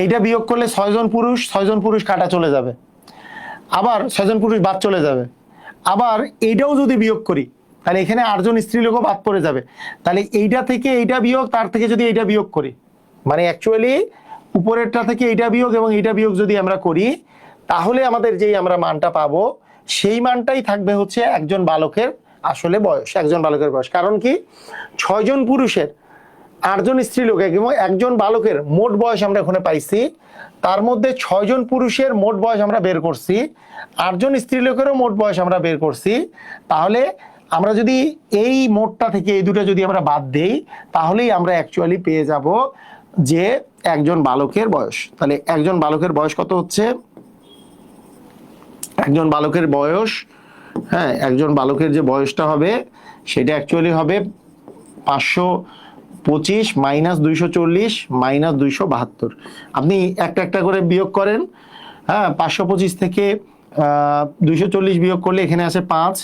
এইটা বিয়োগ করলে 6 জন পুরুষ কাটা চলে যাবে, আবার 6 জন পুরুষ বাদ চলে যাবে। আবার এইটাও যদি বিয়োগ করি, তাহলে এখানে 8 জন স্ত্রীলোকও বাদ পড়ে যাবে। তাহলে এইটা থেকে এইটা বিয়োগ, তার থেকে যদি এইটা বিয়োগ করি, মানে অ্যাকচুয়ালি উপরেরটা থেকে এইটা বিয়োগ এবং এইটা বিয়োগ যদি আমরা করি, তাহলে আমাদের যেই আমরা মানটা পাবো, সেই মানটাই থাকবে হচ্ছে একজন বালকের আসলে বয়স, একজন বালকের বয়স। কারণ কি, 6 জন পুরুষের, 8 জন স্ত্রীলোক এবং 1 জন বালকের মোট বয়স আমরা এখানে পাইছি। তার মধ্যে 6 জন পুরুষের মোট বয়স আমরা বের করছি, 8 জন স্ত্রীলোকেরও মোট বয়স আমরা বের করছি। তাহলে আমরা যদি এই মোটটা থেকে এই দুটো যদি আমরা বাদ দেই, তাহলেই আমরা অ্যাকচুয়ালি পেয়ে যাব যে একজন বালকের বয়স। তাহলে একজন বালকের বয়স কত হচ্ছে? একজন বালকের বয়স, হ্যাঁ, একজন বালকের যে বয়সটা হবে সেটা অ্যাকচুয়ালি হবে 525 মাইনাস 240 মাইনাস 272। আপনি একটা করে বিয়োগ করেন। হ্যাঁ, 525 থেকে 240 বিয়োগ করলে এখানে আসে 5,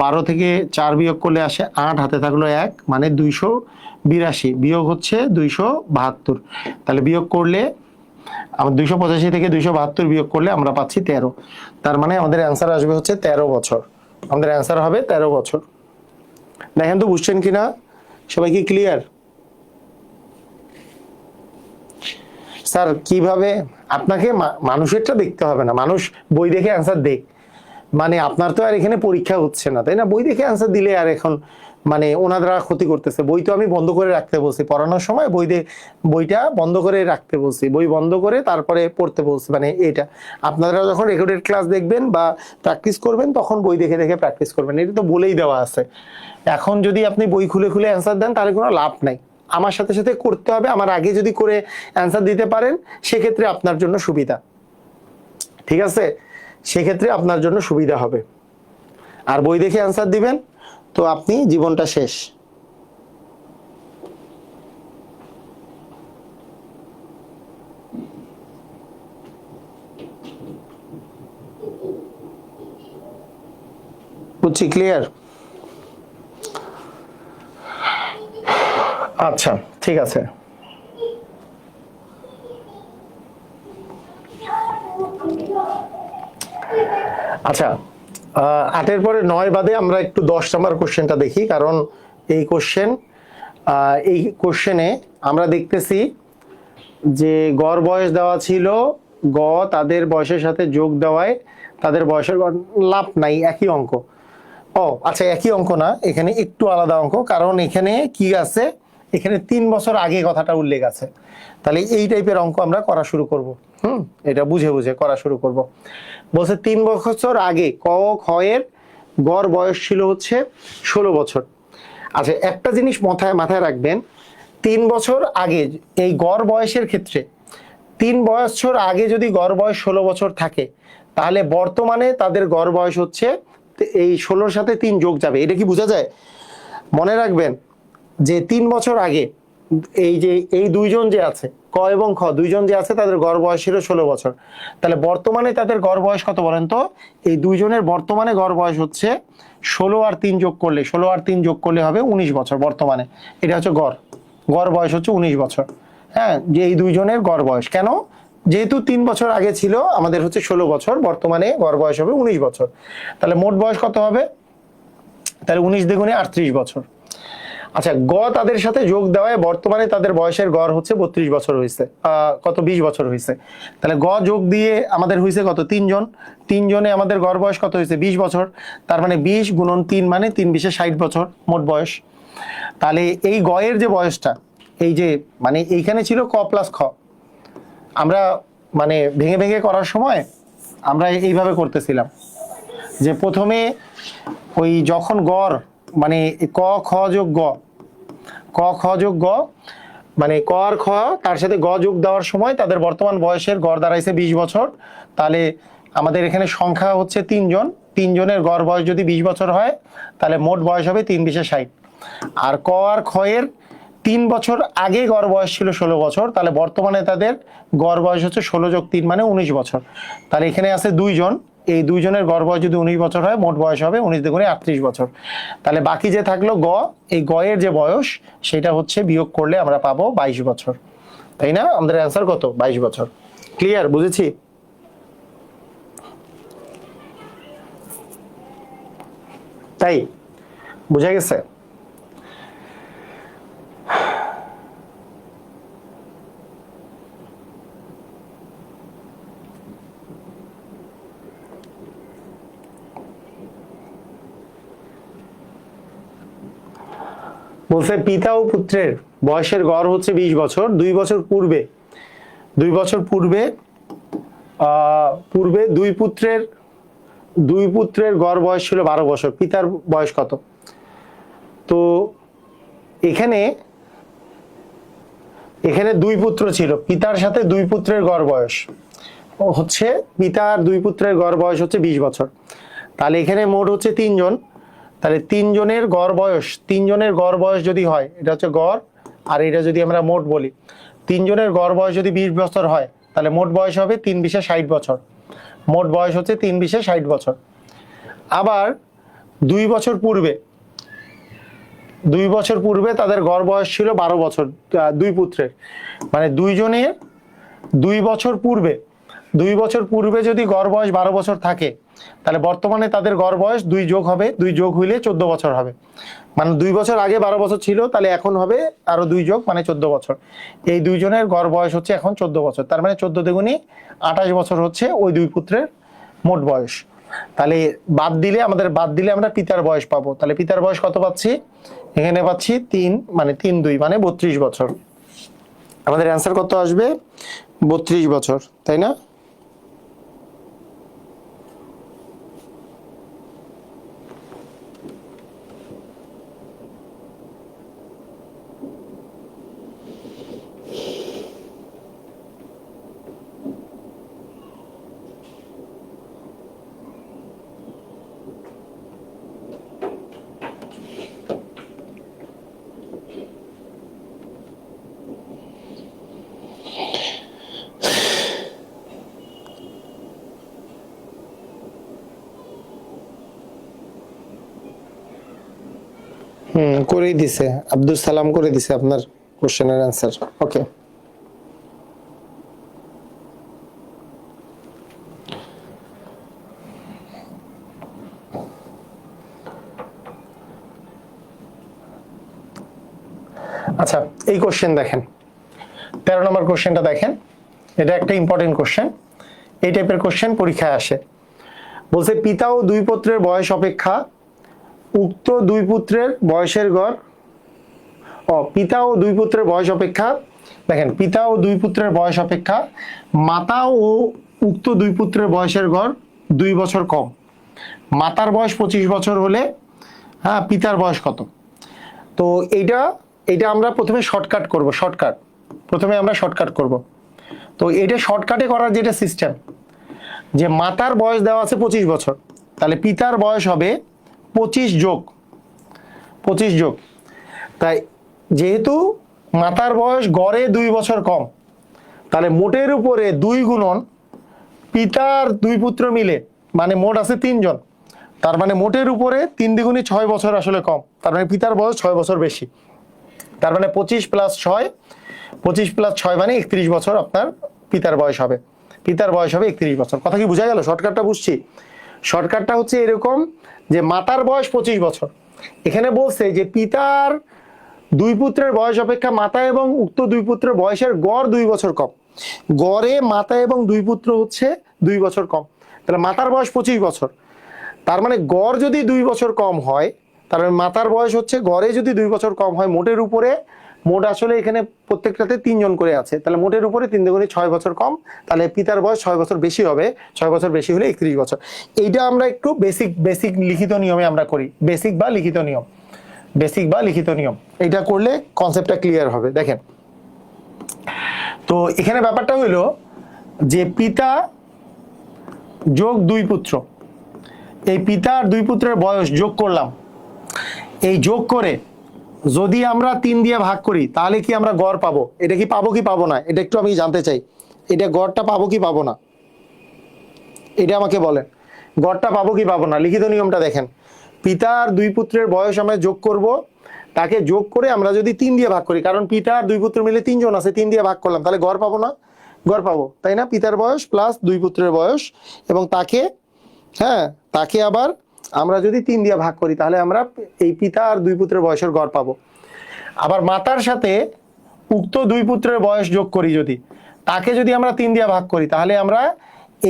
12 থেকে 4 বিয়োগ করলে আসে 8, হাতে থাকলো 1, মানে 282 বিয়োগ হচ্ছে 272। তাহলে বিয়োগ করলে আমার 285 থেকে 272 বিয়োগ করলে আমরা পাচ্ছি 13। তার মানে আমাদের অ্যান্সার আসবে হচ্ছে 13 বছর। আমাদের অ্যান্সার হবে 13 বছর। দেখেন তো বুঝছেন কিনা? সবাই কি ক্লিয়ার? স্যার কিভাবে? আপনাকে মানুষেরটা দেখতে হবে না, মানুষ বই দেখে অ্যান্সার দেখ। মানে আপনার তো আর এখানে পরীক্ষা হচ্ছে না, তাই না? বই দেখে অ্যান্সার দিলে আর এখন মানে ওনারা ক্ষতি করতেছে। বই তো আমি বন্ধ করে রাখতে বলছি পড়ানোর সময়, বইটা বন্ধ করে রাখতে বলছি, বই বন্ধ করে তারপরে পড়তে বলছি। মানে এটা আপনারা যখন রেকর্ডেড ক্লাস দেখবেন বা প্র্যাকটিস করবেন, তখন বই দেখে দেখে প্র্যাকটিস করবেন, এটা তো বলেই দেওয়া আছে। এখন যদি আপনি বই খুলে খুলে অ্যান্সার দেন, তাহলে কোনো লাভ নাই। আমার সাথে সাথে করতে হবে, আমার আগে যদি করে অ্যান্সার দিতে পারেন, সেক্ষেত্রে আপনার জন্য সুবিধা। ঠিক আছে? সেক্ষেত্রে আপনার জন্য সুবিধা হবে। আর বই দেখে অ্যান্সার দিবেন তো আপনি জীবনটা শেষ। বুঝছি, ক্লিয়ার? আচ্ছা, ঠিক আছে। আচ্ছা, 8-এর পরে 9 বাদে আমরা একটু 10 নম্বর কোশ্চেনটা দেখি, কারণ এই কোশ্চেনে আমরা দেখতেছি যে গড় বয়স দেওয়া ছিল, গ তাদের বয়সের সাথে যোগ দেওয়ায় তাদের বয়সের লাভ নাই, একই অঙ্ক। ও আচ্ছা, একই অঙ্ক না, এখানে একটু আলাদা অঙ্ক, কারণ এখানে কি আছে, এখানে 3 বছর আগে কথাটা উল্লেখ আছে। তাহলে এই টাইপের অঙ্ক আমরা করা শুরু করব। এটা বুঝে বুঝে করা শুরু করব। বলছে 3 বছর আগে ক ও খ এর গড় বয়স ছিল হচ্ছে 16 বছর। আচ্ছা, একটা জিনিস মাথায় রাখবেন, 3 বছর আগে এই গড় বয়সের ক্ষেত্রে 3 বছর আগে যদি গড় বয়স 16 বছর থাকে, তাহলে বর্তমানে তাদের গড় বয়স হচ্ছে এই 16-র সাথে 3 যোগ যাবে। এটা কি বোঝা যায়? মনে রাখবেন যে 3 বছর আগে এই দুইজন যে আছে, ক এবং খ দুইজন যে আছে, তাদের গড় বয়স ছিল 16 বছর। তাহলে বর্তমানে তাদের গড় বয়স কত বলেন তো? এই দুইজনের বর্তমানে গড় বয়স হচ্ছে 16 আর 3 যোগ করলে, 16 আর 3 যোগ করলে হবে 19 বছর বর্তমানে। এটা হচ্ছে গড় বয়স হচ্ছে 19 বছর। হ্যাঁ, যে এই দুইজনের গড় বয়স কেন? যেহেতু 3 বছর আগে ছিল আমাদের হচ্ছে 16 বছর, বর্তমানে গড় বয়স হবে 19 বছর। তাহলে মোট বয়স কত হবে? তাহলে 19 দ্বিগুণে 38 বছর। আচ্ছা, তাদের সাথে যোগ দেওয়ায় বর্তমানে তাদের বয়সের গড় হচ্ছে 32 বছর হয়েছে, কত 20 বছর হয়েছে। তাহলে যোগ দিয়ে আমাদের হয়েছে কত? 3 জনে আমাদের গড় বয়স কত হয়েছে? 20 বছর। তার মানে 20 গুণন 3 মানে 3 20 60 বছর মোট বয়স। তাহলে এই এর যে বয়সটা, এই যে মানে এইখানে ছিল ক প্লাস খ, আমরা মানে ভেঙে ভেঙে করার সময় আমরা এইভাবে করতেছিলাম যে প্রথমে ওই যখন গড় মানে ক খ যোগ গ মানে ক আর খ তার সাথে যোগ দেওয়ার সময় তাদের বর্তমান বয়সের গড় দাঁড়াইছে 20 বছর। তাহলে আমাদের এখানে সংখ্যা হচ্ছে 3 জন, 3 জনের গড় বয়স যদি 20 বছর হয়, তাহলে মোট বয়স হবে 3 20 60। আর ক আর খ এর 3 বছর আগে গড় বয়স ছিল 16 বছর, তাহলে বর্তমানে তাদের গড় বয়স হচ্ছে 16 যোগ 3 মানে 19 বছর। তাহলে এখানে আছে 2 জন, এই 2 জনের গড় বয়স যদি 19 বছর হয়, মোট বয়স হবে 19 দ্বিগুণে 38 বছর। তাহলে বাকি যে থাকলো এই এর যে বয়স, সেটা হচ্ছে বিয়োগ করলে আমরা পাবো 22 বছর। তাই না? আমাদের অ্যান্সার কত? 22 বছর। ক্লিয়ার? বুঝেছি? তাই বুঝা গেছে? বলছে পিতা ও পুত্রের বয়সের গড় হচ্ছে 20 বছর। 2 বছর পূর্বে দুই পুত্রের গড় বয়স ছিল 12 বছর। পিতার বয়স কত? তো এখানে 2 পুত্র ছিল, পিতার সাথে 2 পুত্রের গড় বয়স হচ্ছে, পিতার 2 পুত্রের গড় বয়স হচ্ছে 20 বছর। তাহলে এখানে মোট হচ্ছে 3 জন। তাহলে 3 জনের গড় বয়স যদি হয়, এটা হচ্ছে গড়, আর এটা যদি আমরা মোট বলি, 3 জনের গড় বয়স যদি 20 বছর হয়, তাহলে মোট বয়স হবে 3 20 60 বছর। মোট বয়স হচ্ছে 3 20 60 বছর। আবার 2 বছর পূর্বে তাদের গড় বয়স ছিল 12 বছর, 2 পুত্রের, মানে 2 জনের 2 বছর পূর্বে যদি গড় বয়স 12 বছর থাকে, তাহলে বর্তমানে তাদের গড় বয়স 2 যোগ হবে, 2 যোগ হইলে 14 বছর হবে। মানে 2 বছর আগে 12 বছর ছিল, তাহলে এখন হবে আরো 2 যোগ মানে 14 বছর। এই 2 জনের গড় বয়স হচ্ছে এখন 14 বছর। তার মানে 14 দ্বিগুণে 28 বছর হচ্ছে ওই 2 পুত্রের মোট বয়স। তাহলে বাদ দিলে আমরা পিতার বয়স পাবো। তাহলে পিতার বয়স কত পাচ্ছি? এখানে পাচ্ছি 3 মানে 3 2 মানে 32 বছর। আমাদের অ্যান্সার কত আসবে? 32 বছর, তাই না? করেই দিছে, আব্দুল সালাম করে দিছে আপনার কোশ্চেনের অ্যান্সার। ওকে, আচ্ছা এই কোশ্চেন দেখেন, 13 নম্বর কোশ্চেনটা দেখেন, এটা একটা ইম্পর্টেন্ট কোশ্চেন। এই টাইপের কোশ্চেন পরীক্ষায় আসে। বলছে পিতা ও দুই পুত্রের বয়স অপেক্ষা উক্ত দুই পুত্রের বয়সের গড়, পিতা ও দুই পুত্রের বয়স অপেক্ষা, দেখেন পিতা ও দুই পুত্রের বয়স অপেক্ষা মাতা ও উক্ত দুই পুত্রের বয়সের গড় 2 বছর কম। মাতার বয়স 25 বছর হলে হ্যাঁ পিতার বয়স কত? তো এইটা আমরা প্রথমে শর্টকাট করব, প্রথমে আমরা শর্টকাট করব। তো এটা শর্টকাটে করার যেটা সিস্টেম, যে মাতার বয়স দেওয়া আছে 25 বছর, তাহলে পিতার বয়স হবে 25 যোগ, তাই যেহেতু মাতার বয়স গড়ে 2 বছর কম, তাহলে মোটের উপরে 2 গুণন পিতার 2 পুত্র মিলে, মানে মোট আছে 3 জন, তার মানে মোটের উপরে 3 দ্বিগুণী 6 বছর আসলে কম, তার মানে পিতার বয়স 6 বছর বেশি। তার মানে 25 প্লাস 6 মানে 31 বছর আপনার পিতার বয়স হবে, 31 বছর। কথা কি বোঝা গেল? শর্টকাটটা বুঝছি। শর্টকাটটা হচ্ছে এরকম যে মাতার বয়স 25 বছর, এখানে বলছে যে পিতার 2 পুত্রের বয়স অপেক্ষা মাতা এবং উক্ত 2 পুত্রের বয়সের গড় 2 বছর কম। গড়ে মাতা এবং 2 পুত্র হচ্ছে 2 বছর কম, তাহলে মাতার বয়স 25 বছর, তার মানে গড় যদি 2 বছর কম হয়, তার মানে মাতার বয়স হচ্ছে গড়ে যদি 2 বছর কম হয়, মোটের উপরে, মোট আসলে এখানে প্রত্যেকটাতে 3 জন করে আছে, তাহলে মোটের উপরে 3 দুগুণে 6 বছর কম, তাহলে পিতার বয়স 6 বছর বেশি হবে, 6 বছর বেশি হলে 31 বছর। এইটা আমরা একটু বেসিক লিখিত নিয়মে আমরা করি, বেসিক বা লিখিত নিয়ম, এইটা করলে কনসেপ্টটা ক্লিয়ার হবে। দেখেন তো এখানে ব্যাপারটা হইলো যে পিতা যোগ 2 পুত্র, এই পিতা আর 2 পুত্রের বয়স যোগ করলাম, এই যোগ করে যদি আমরা 3 দিয়ে ভাগ করি তাহলে কি আমরা গড় পাবো? এটা কি পাবো না? এটা একটু আমি জানতে চাই, এটা গড়টা পাবো কি পাবো না, এটা আমাকে বলেন। গড়টা পাবো কি পাবো না? লিখিত নিয়মটা দেখেন, পিতা আর 2 পুত্রের বয়স আমরা যোগ করব, তাকে যোগ করে আমরা যদি 3 দিয়ে ভাগ করি, কারণ পিতা আর 2 পুত্র মিলে 3 জন আছে, 3 দিয়ে ভাগ করলাম, তাহলে গড় পাবো না? গড় পাবো, তাই না? পিতার বয়স প্লাস 2 পুত্রের বয়স, এবং তাকে আবার আমরা যদি 3 দিয়ে ভাগ করি তাহলে আমরা এই পিতা আর 2 পুত্রের বয়সের গড় পাবো। আবার মাতার সাথে উক্ত 2 পুত্রের বয়স যোগ করি, যদি তাকে যদি আমরা 3 দিয়ে ভাগ করি তাহলে আমরা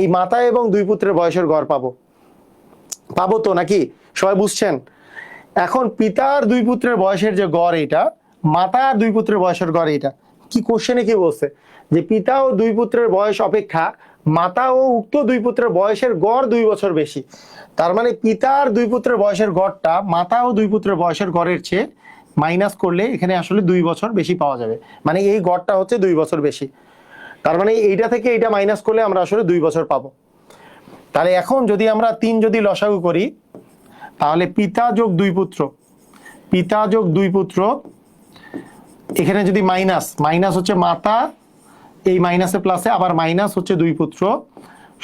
এই মাতা এবং 2 পুত্রের বয়সের গড় পাবো তো নাকি? সবাই বুঝছেন? এখন পিতার 2 পুত্রের বয়সের যে গড়, এটা মাতা আর 2 পুত্রের বয়সের গড়, এটা কি কোশ্চেনে কি বলছে যে পিতা ও 2 পুত্রের বয়স অপেক্ষা মাতা ও উক্ত 2 পুত্রের বয়সের গড় 2 বছর বেশি। তার মানে পিতার 2 পুত্রের বয়সের গড়টা মাতা ও 2 পুত্রের বয়সের গড়ের চেয়ে মাইনাস করলে এখানে আসলে 2 বছর বেশি পাওয়া যাবে, মানে এই গড়টা হচ্ছে 2 বছর বেশি। তার মানে এইটা থেকে এইটা মাইনাস করলে আমরা আসলে 2 বছর পাবো। তাহলে এখন যদি আমরা 3 যদি লসাগু করি, তাহলে পিতা যোগ 2 পুত্র, এখানে যদি মাইনাস হচ্ছে মাতা, এই মাইনাসে প্লাসে আবার মাইনাস হচ্ছে 2 পুত্র,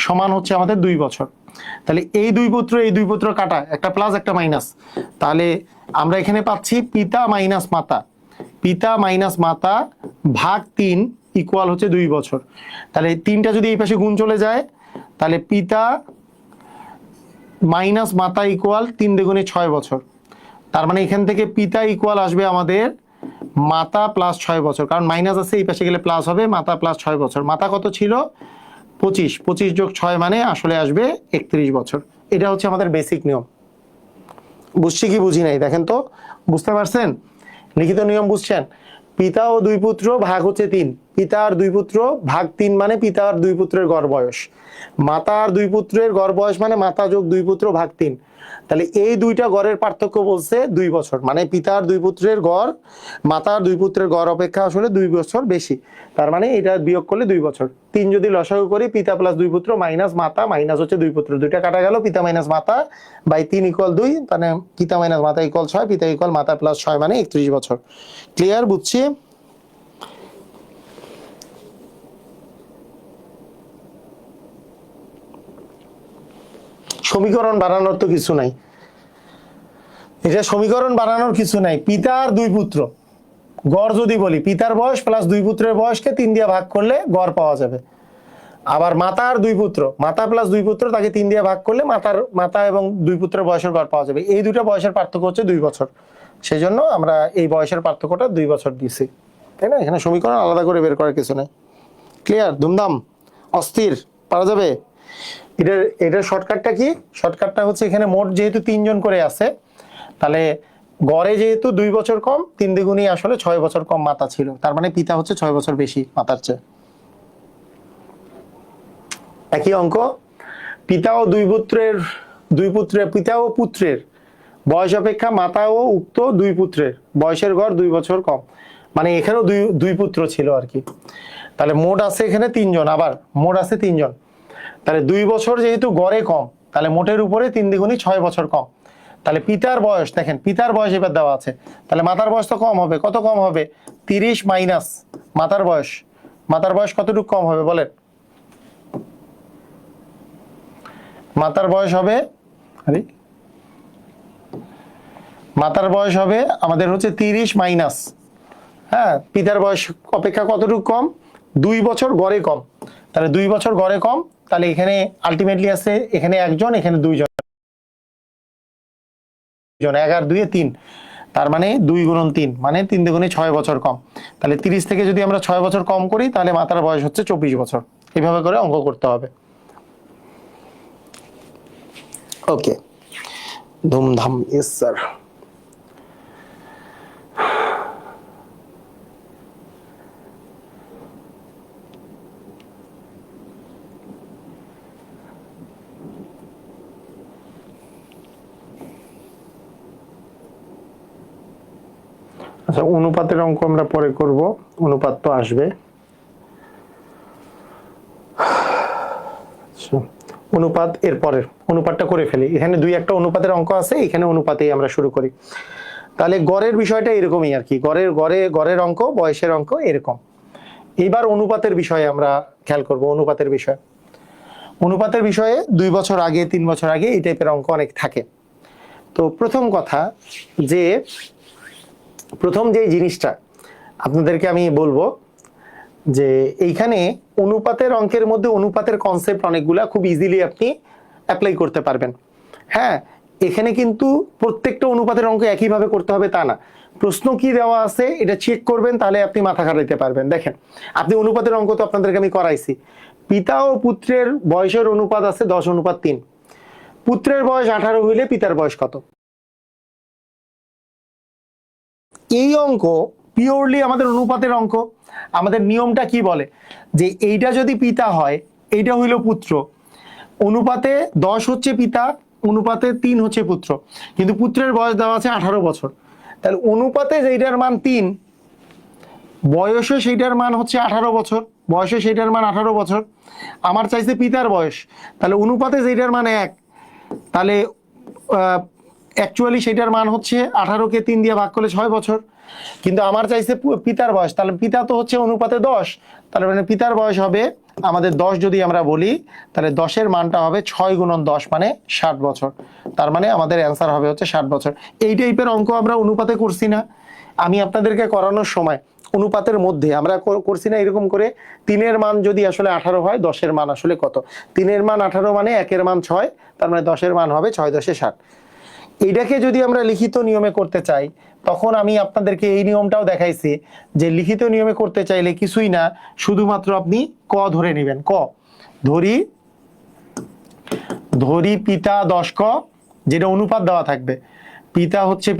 সমান হচ্ছে আমাদের 2 বছর। তাহলে এই 2 পুত্র কাটা, একটা প্লাস একটা মাইনাস, তাহলে আমরা এখানে পাচ্ছি পিতা মাইনাস মাতা ভাগ 3 ইকুয়াল হচ্ছে 2 বছর। তাহলে 3টা যদি এই পাশে গুণ চলে যায়, তাহলে পিতা মাইনাস মাতা ইকুয়াল 3 দুগুণে 6 বছর। তার মানে এখান থেকে পিতা ইকুয়াল আসবে আমাদের মাতা প্লাস 6 বছর, কারণ মাইনাস আছে, এই পাশে গেলে প্লাস হবে, মাতা প্লাস 6 বছর। মাতা কত ছিল? 25 যোগ 6 মানে আসলে আসবে 31 বছর। এটা হচ্ছে আমাদের বেসিক নিয়ম। বুঝছি কি বুঝি নাই দেখেন তো, বুঝতে পারছেন? লিখিত নিয়ম বুঝছেন? পিতা ও 2 পুত্র ভাগ হচ্ছে 3, পিতা আর 2 পুত্র ভাগ 3 মানে পিতা আর 2 পুত্রের গড় বয়স, মাতা আর 2 পুত্রের গড় বয়স মানে মাতা যোগ 2 পুত্র ভাগ 3। তাহলে এই দুইটা গড়ের পার্থক্য বলছে 2 বছর, মানে পিতা আর 2 পুত্রের গড় মাতা আর 2 পুত্রের গড় অপেক্ষা আসলে 2 বছর বেশি। তার মানে এটা বিয়োগ করলে 2 বছর। 3 যদি লসাগু করি, পিতা প্লাস 2 পুত্র মাইনাস মাতা মাইনাস হচ্ছে 2 পুত্র, দুইটা কাটা গেল, পিতা মাইনাস মাতা বাই 3 ইকুয়াল 2, মানে পিতা মাইনাস মাতা ইকুয়াল 6, পিতা ইকুয়াল মাতা প্লাস 6 মানে 31 বছর। ক্লিয়ার? বুঝছি? সমীকরণ বাড়ানোর তো কিছু নাই, এটা সমীকরণ বানানোর কিছু নাই, পিতার দুই পুত্র গড় যদি বলি, পিতার বয়স প্লাস দুই পুত্রের বয়সকে 3 দিয়ে ভাগ করলে গড় পাওয়া যাবে। আবার মাতার দুই পুত্র, মাতা প্লাস দুই পুত্র তাকে 3 দিয়ে ভাগ করলে মাতা এবং দুই পুত্রের বয়সের গড় পাওয়া যাবে। এই দুটো বয়সের পার্থক্য হচ্ছে 2 বছর, সেই জন্য আমরা এই বয়সের পার্থক্যটা 2 বছর দিয়েছি, তাই না? এখানে সমীকরণ আলাদা করে বের করার কিছু নেই। ক্লিয়ার? ধুমধাম, অস্থির, পারা যাবে। এটার শর্টকাটটা কি? শর্টকাটটা হচ্ছে এখানে মোট যেহেতু 3 জন করে আছে, তাহলে গড়ে যেহেতু 2 বছর কম, 3 দ্বিগুণই আসলে 6 বছর কম মাতা ছিল, তার মানে পিতা হচ্ছে 6 বছর বেশি মাতার চেয়ে। একই অঙ্ক, পিতা ও পুত্রের বয়স অপেক্ষা মাতা ও উক্ত দুই পুত্রের বয়সের গড় 2 বছর কম, মানে এখানেও দুই পুত্র ছিল আর কি। তাহলে মোট আছে এখানে 3 জন, আবার মোট আছে 3 জন, তাহলে 2 বছর যেহেতু গড়ে কম, তাহলে মোটের উপরে 3 দ্বিগুণই 6 বছর কম। তাহলে পিতার বয়স, দেখেন পিতার বয়স এবার দেওয়া আছে, তাহলে মাতার বয়স তো কম হবে। কত কম হবে? 30 মাইনাস মাতার বয়স। মাতার বয়স কতটুকু কম হবে বলেন? মাতার বয়স হবে, মাতার বয়স হবে আমাদের হচ্ছে 30 মাইনাস, হ্যাঁ, পিতার বয়স অপেক্ষা কতটুকু কম? 2 বছর গড়ে কম। তাহলে 2 বছর গড়ে কম, তাহলে এখানে আলটিমেটলি আছে এখানে একজন, এখানে 2 জন, 1 আর 2 3, তার মানে 2 গুণন 3 মানে 3 দ্বিগুণে 6 বছর কম। তাহলে 30 থেকে যদি আমরা 6 বছর কম করি, তাহলে মাতার বয়স হচ্ছে 24 বছর। এইভাবে করে অঙ্ক করতে হবে। ওকে, ধুমধাম, ইয়েস স্যার। আচ্ছা, অনুপাতের অঙ্ক আমরা পরে করব, অনুপাত তো আসবে। অনুপাত এর পরের অনুপাতটা করে ফেলি, এখানে 2-1টা অনুপাতের অঙ্ক আছে, এখানে অনুপাতেই আমরা শুরু করি। তাহলে গড়ের বিষয়টা এরকমই আর কি, গড়ের অঙ্ক, বয়সের অঙ্ক এরকম। এইবার অনুপাতের বিষয়ে আমরা খেয়াল করব। অনুপাতের বিষয়ে 2 বছর আগে, 3 বছর আগে এই টাইপের অঙ্ক অনেক থাকে। তো প্রথম কথা, যে প্রথম যে জিনিসটা আপনাদেরকে আমি বলবো, যে এইখানে অনুপাতের অঙ্কের মধ্যে অনুপাতের কনসেপ্ট অনেকগুলা খুব ইজিলি আপনি অ্যাপ্লাই করতে পারবেন। হ্যাঁ, এখানে কিন্তু প্রত্যেকটা অনুপাতের অঙ্ক একইভাবে করতে হবে তা না। প্রশ্ন কি দেওয়া আছে এটা চেক করবেন, তাহলে আপনি মাথা খাটাইতে পারবেন। দেখেন, আপনি অনুপাতের অঙ্ক তো আপনাদেরকে আমি করাইছি। পিতা ও পুত্রের বয়সের অনুপাত আছে 10:3। পুত্রের বয়স 18 হইলে পিতার বয়স কত? এই অঙ্ক পিওরলি আমাদের অনুপাতের অঙ্ক। আমাদের নিয়মটা কি বলে, যে এইটা যদি পিতা হয়, এইটা হইল পুত্র, অনুপাতে 10 হচ্ছে পিতা, অনুপাতে 3 হচ্ছে পুত্র, কিন্তু পুত্রের বয়স দেওয়া আছে 18 বছর। তাহলে অনুপাতে যেটার মান 3, বয়সে সেইটার মান হচ্ছে 18 বছর, বয়সে সেইটার মান 18 বছর। আমার চাইছে পিতার বয়স, তাহলে অনুপাতে যেটার মান 1, তাহলে অ্যাকচুয়ালি সেটার মান হচ্ছে 18কে 3 দিয়ে ভাগ করলে 6 বছর, কিন্তু আমার চাইছে পিতার বয়স, তাহলে পিতা তো হচ্ছে অনুপাতে 10, তাহলে মানে পিতার বয়স হবে আমাদের 10 যদি আমরা বলি, তাহলে 10-এর মানটা হবে 6 গুণন 10 মানে 60 বছর। তার মানে আমাদের অ্যান্সার হবে হচ্ছে 60 বছর। এই টাইপের অঙ্ক আমরা অনুপাতে করছি না? আমি আপনাদেরকে করানোর সময় অনুপাতের মধ্যে আমরা করছি না এরকম করে, 3-এর মান যদি আসলে 18 হয়, 10-এর মান আসলে কত? 3-এর মান 18 মানে 1-এর মান 6, তার মানে 10-এর মান হবে 6×10 = 60। এইটাকে যদি আমরা লিখিত নিয়মে করতে চাই, তখন আমি আপনাদেরকে এই নিয়মটাও দেখাইছি, যে লিখিত নিয়মে করতে চাইলে কিছুই না, শুধুমাত্র আপনি ক ধরে নেবেন। ক ধরি পিতা 10 ক, যেটা অনুপাত দেওয়া থাকবে। পিতা হচ্ছে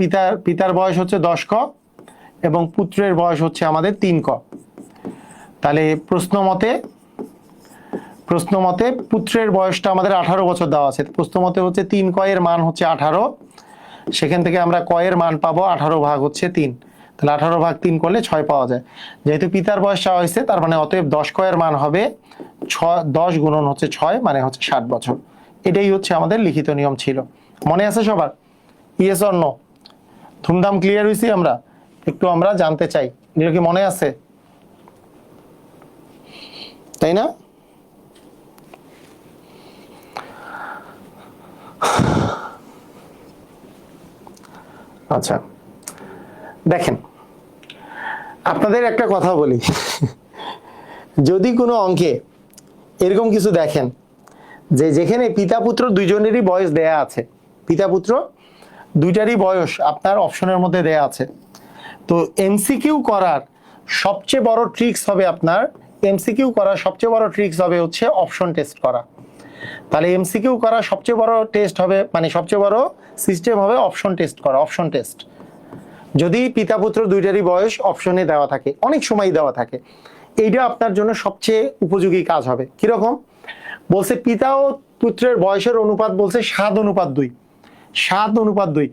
পিতার বয়স হচ্ছে 10 ক এবং পুত্রের বয়স হচ্ছে আমাদের 3 ক। তাহলে প্রশ্ন মতে পুত্রের বয়সটা আমাদের 18 বছর দেওয়া আছে। প্রশ্ন মতে হচ্ছে 3 ক এর মান হচ্ছে 18, সেখান থেকে আমরা ক এর মান পাবো 18 ভাগ হচ্ছে 3, তাহলে 18 ভাগ 3 করলে 6 পাওয়া যায়। যেহেতু পিতার বয়স চাওয়া হয়েছে, তার মানে অতএব 10 ক এর মান হবে 10 গুণন হচ্ছে 6 মানে হচ্ছে 60 বছর। এটাই হচ্ছে আমাদের লিখিত নিয়ম ছিল। মনে আছে সবার? Yes or no? ধুমধাম ক্লিয়ার হয়েছি? আমরা একটু আমরা জানতে চাই এগুলো কি মনে আছে, তাই না? আচ্ছা দেখেন, আপনাদের একটা কথা বলি, যদি কোনো অঙ্কে এরকম কিছু দেখেন যে যেখানে পিতা পুত্র দুইজনেরই বয়স দেয়া আছে, পিতা পুত্র দুইটারই বয়স আপনার অপশনের মধ্যে দেয়া আছে, তো এমসিকিউ করার সবচেয়ে বড় ট্রিক্স হবে আপনার, এমসিকিউ করার সবচেয়ে বড় ট্রিক্স হবে হচ্ছে অপশন টেস্ট করা। তাহলে এমসিকিউ করার সবচেয়ে বড় টেস্ট হবে, মানে সবচেয়ে বড় সিস্টেম হবে অপশন টেস্ট করা। অপশন টেস্ট যদি পিতা পুত্র দুইটারই বয়স অপশনে দেওয়া থাকে, অনেক সময় দেওয়া থাকে, এইটা আপনার জন্য সবচেয়ে উপযোগী কাজ হবে। কিরকম বলছে, পিতা ও পুত্রের বয়সের অনুপাত বলছে 7:2, 7:2।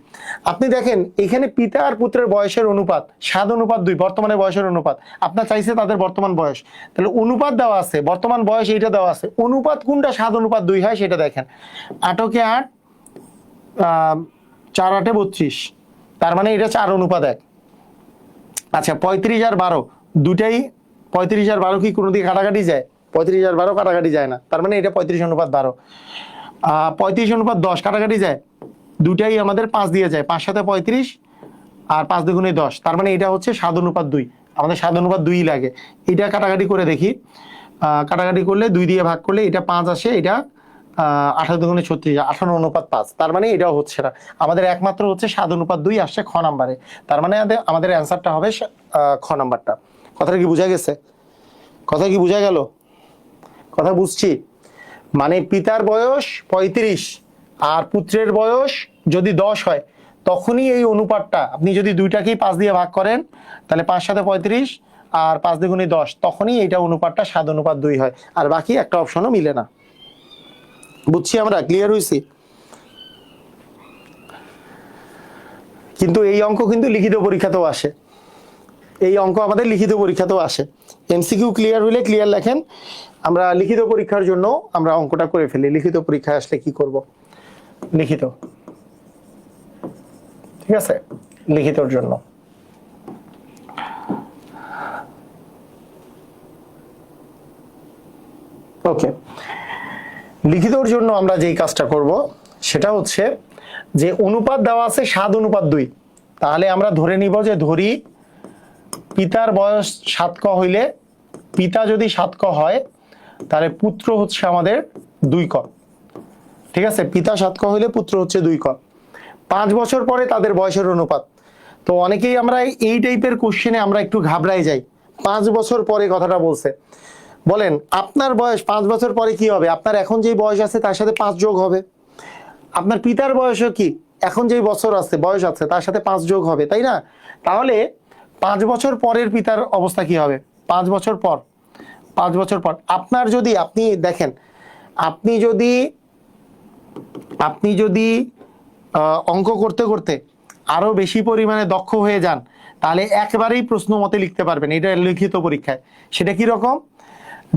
আপনি দেখেন এখানে পিতা আর পুত্রের বয়সের অনুপাত 7:2, বর্তমানে বয়সের অনুপাত। আপনার চাইছে তাদের বর্তমান বয়স, তাহলে অনুপাত দেওয়া আছে, বর্তমান বয়স এইটা দেওয়া আছে, অনুপাত কোনটা 7:2 হয় সেটা দেখেন। 8কে 8, 4 8 32, তার মানে এটা 4:1। আচ্ছা 35 আর 12 দুটাই, 35 আর 12 কি কোনো দিকে কাটাকাটি যায়? 35 আর 12 কাটাকাটি যায় না, তার মানে এটা 35:12। 35:10 কাটাকাটি যায়, দুটাই আমাদের 5 দিয়ে যায়, 5 সাথে 35 আর 5 দুগুণে 10, তার মানে এটা হচ্ছে 7:2। আমাদের 7:2 লাগে। এটা কাটাকাটি করে দেখি, কাটাকাটি করলে 2 দিয়ে ভাগ করলে এটা 5 আসে, এটা 18 দুগুণে 36, 18:5, তার মানে এটাও হচ্ছে না। আমাদের একমাত্র হচ্ছে 7:2 আসছে খ নাম্বারে, তার মানে আমাদের অ্যান্সারটা হবে খ নাম্বারটা। কথাটা কি বোঝা গেছে? কথা কি বোঝা গেল? কথা বুঝছি? মানে পিতার বয়স 35 আর পুত্রের বয়স যদি 10 হয়, তখনই এই অনুপাতটা, আপনি যদি দুইটাকেই 5 দিয়ে ভাগ করেন, তাহলে 5 সাথে 35 আর 5 দুগুণে 10, তখনই এইটা অনুপাতটা 7:2 হয়, আর বাকি একটা অপশনও মিলে না। বুঝছি আমরা? ক্লিয়ার হয়েছি? কিন্তু এই অঙ্ক কিন্তু লিখিত পরীক্ষাতেও আসে, এই অঙ্ক আমাদের লিখিত পরীক্ষাতেও আসে। এমসিকিউ ক্লিয়ার হইলে ক্লিয়ার লেখেন, আমরা লিখিত পরীক্ষার জন্য আমরা অঙ্কটা করে ফেলি। লিখিত পরীক্ষায় আসলে কি করব? লিখিত, ঠিক আছে, লিখিতর জন্য ওকে, লিখিতর জন্য আমরা যেই কাজটা করব সেটা হচ্ছে যে অনুপাত দেওয়া আছে 7:2, তাহলে আমরা ধরে নিব যে ধরি পিতার বয়স 7 ক হইলে, পিতা যদি 7 ক হয় তাহলে পুত্র হচ্ছে আমাদের 2 ক, ঠিক আছে, পিতা 7 ক হইলে পুত্র হচ্ছে 2 ক। 5 বছর পরে তাদের বয়সের অনুপাত। তো অনেকেই আমরা এই টাইপের কোশ্চেনে আমরা একটু ঘাবড়াই যাই, 5 বছর পরে কথাটা বলছে। বলেন আপনার বয়স 5 বছর পরে কি হবে? আপনার এখন যেই বয়স আছে তার সাথে 5 যোগ হবে। আপনার পিতার বয়সও কি, এখন যেই বছর আছে বয়স আছে তার সাথে 5 যোগ হবে, তাই না? তাহলে 5 বছর পরের পিতার অবস্থা কি হবে? 5 বছর পর, 5 বছর পর আপনার যদি, আপনি দেখেন, আপনি যদি অঙ্ক করতে করতে আরো বেশি পরিমাণে দক্ষ হয়ে যান, তাহলে একেবারেই প্রশ্ন মতে লিখতে পারবেন এটা লিখিত পরীক্ষায়। সেটা কি রকম?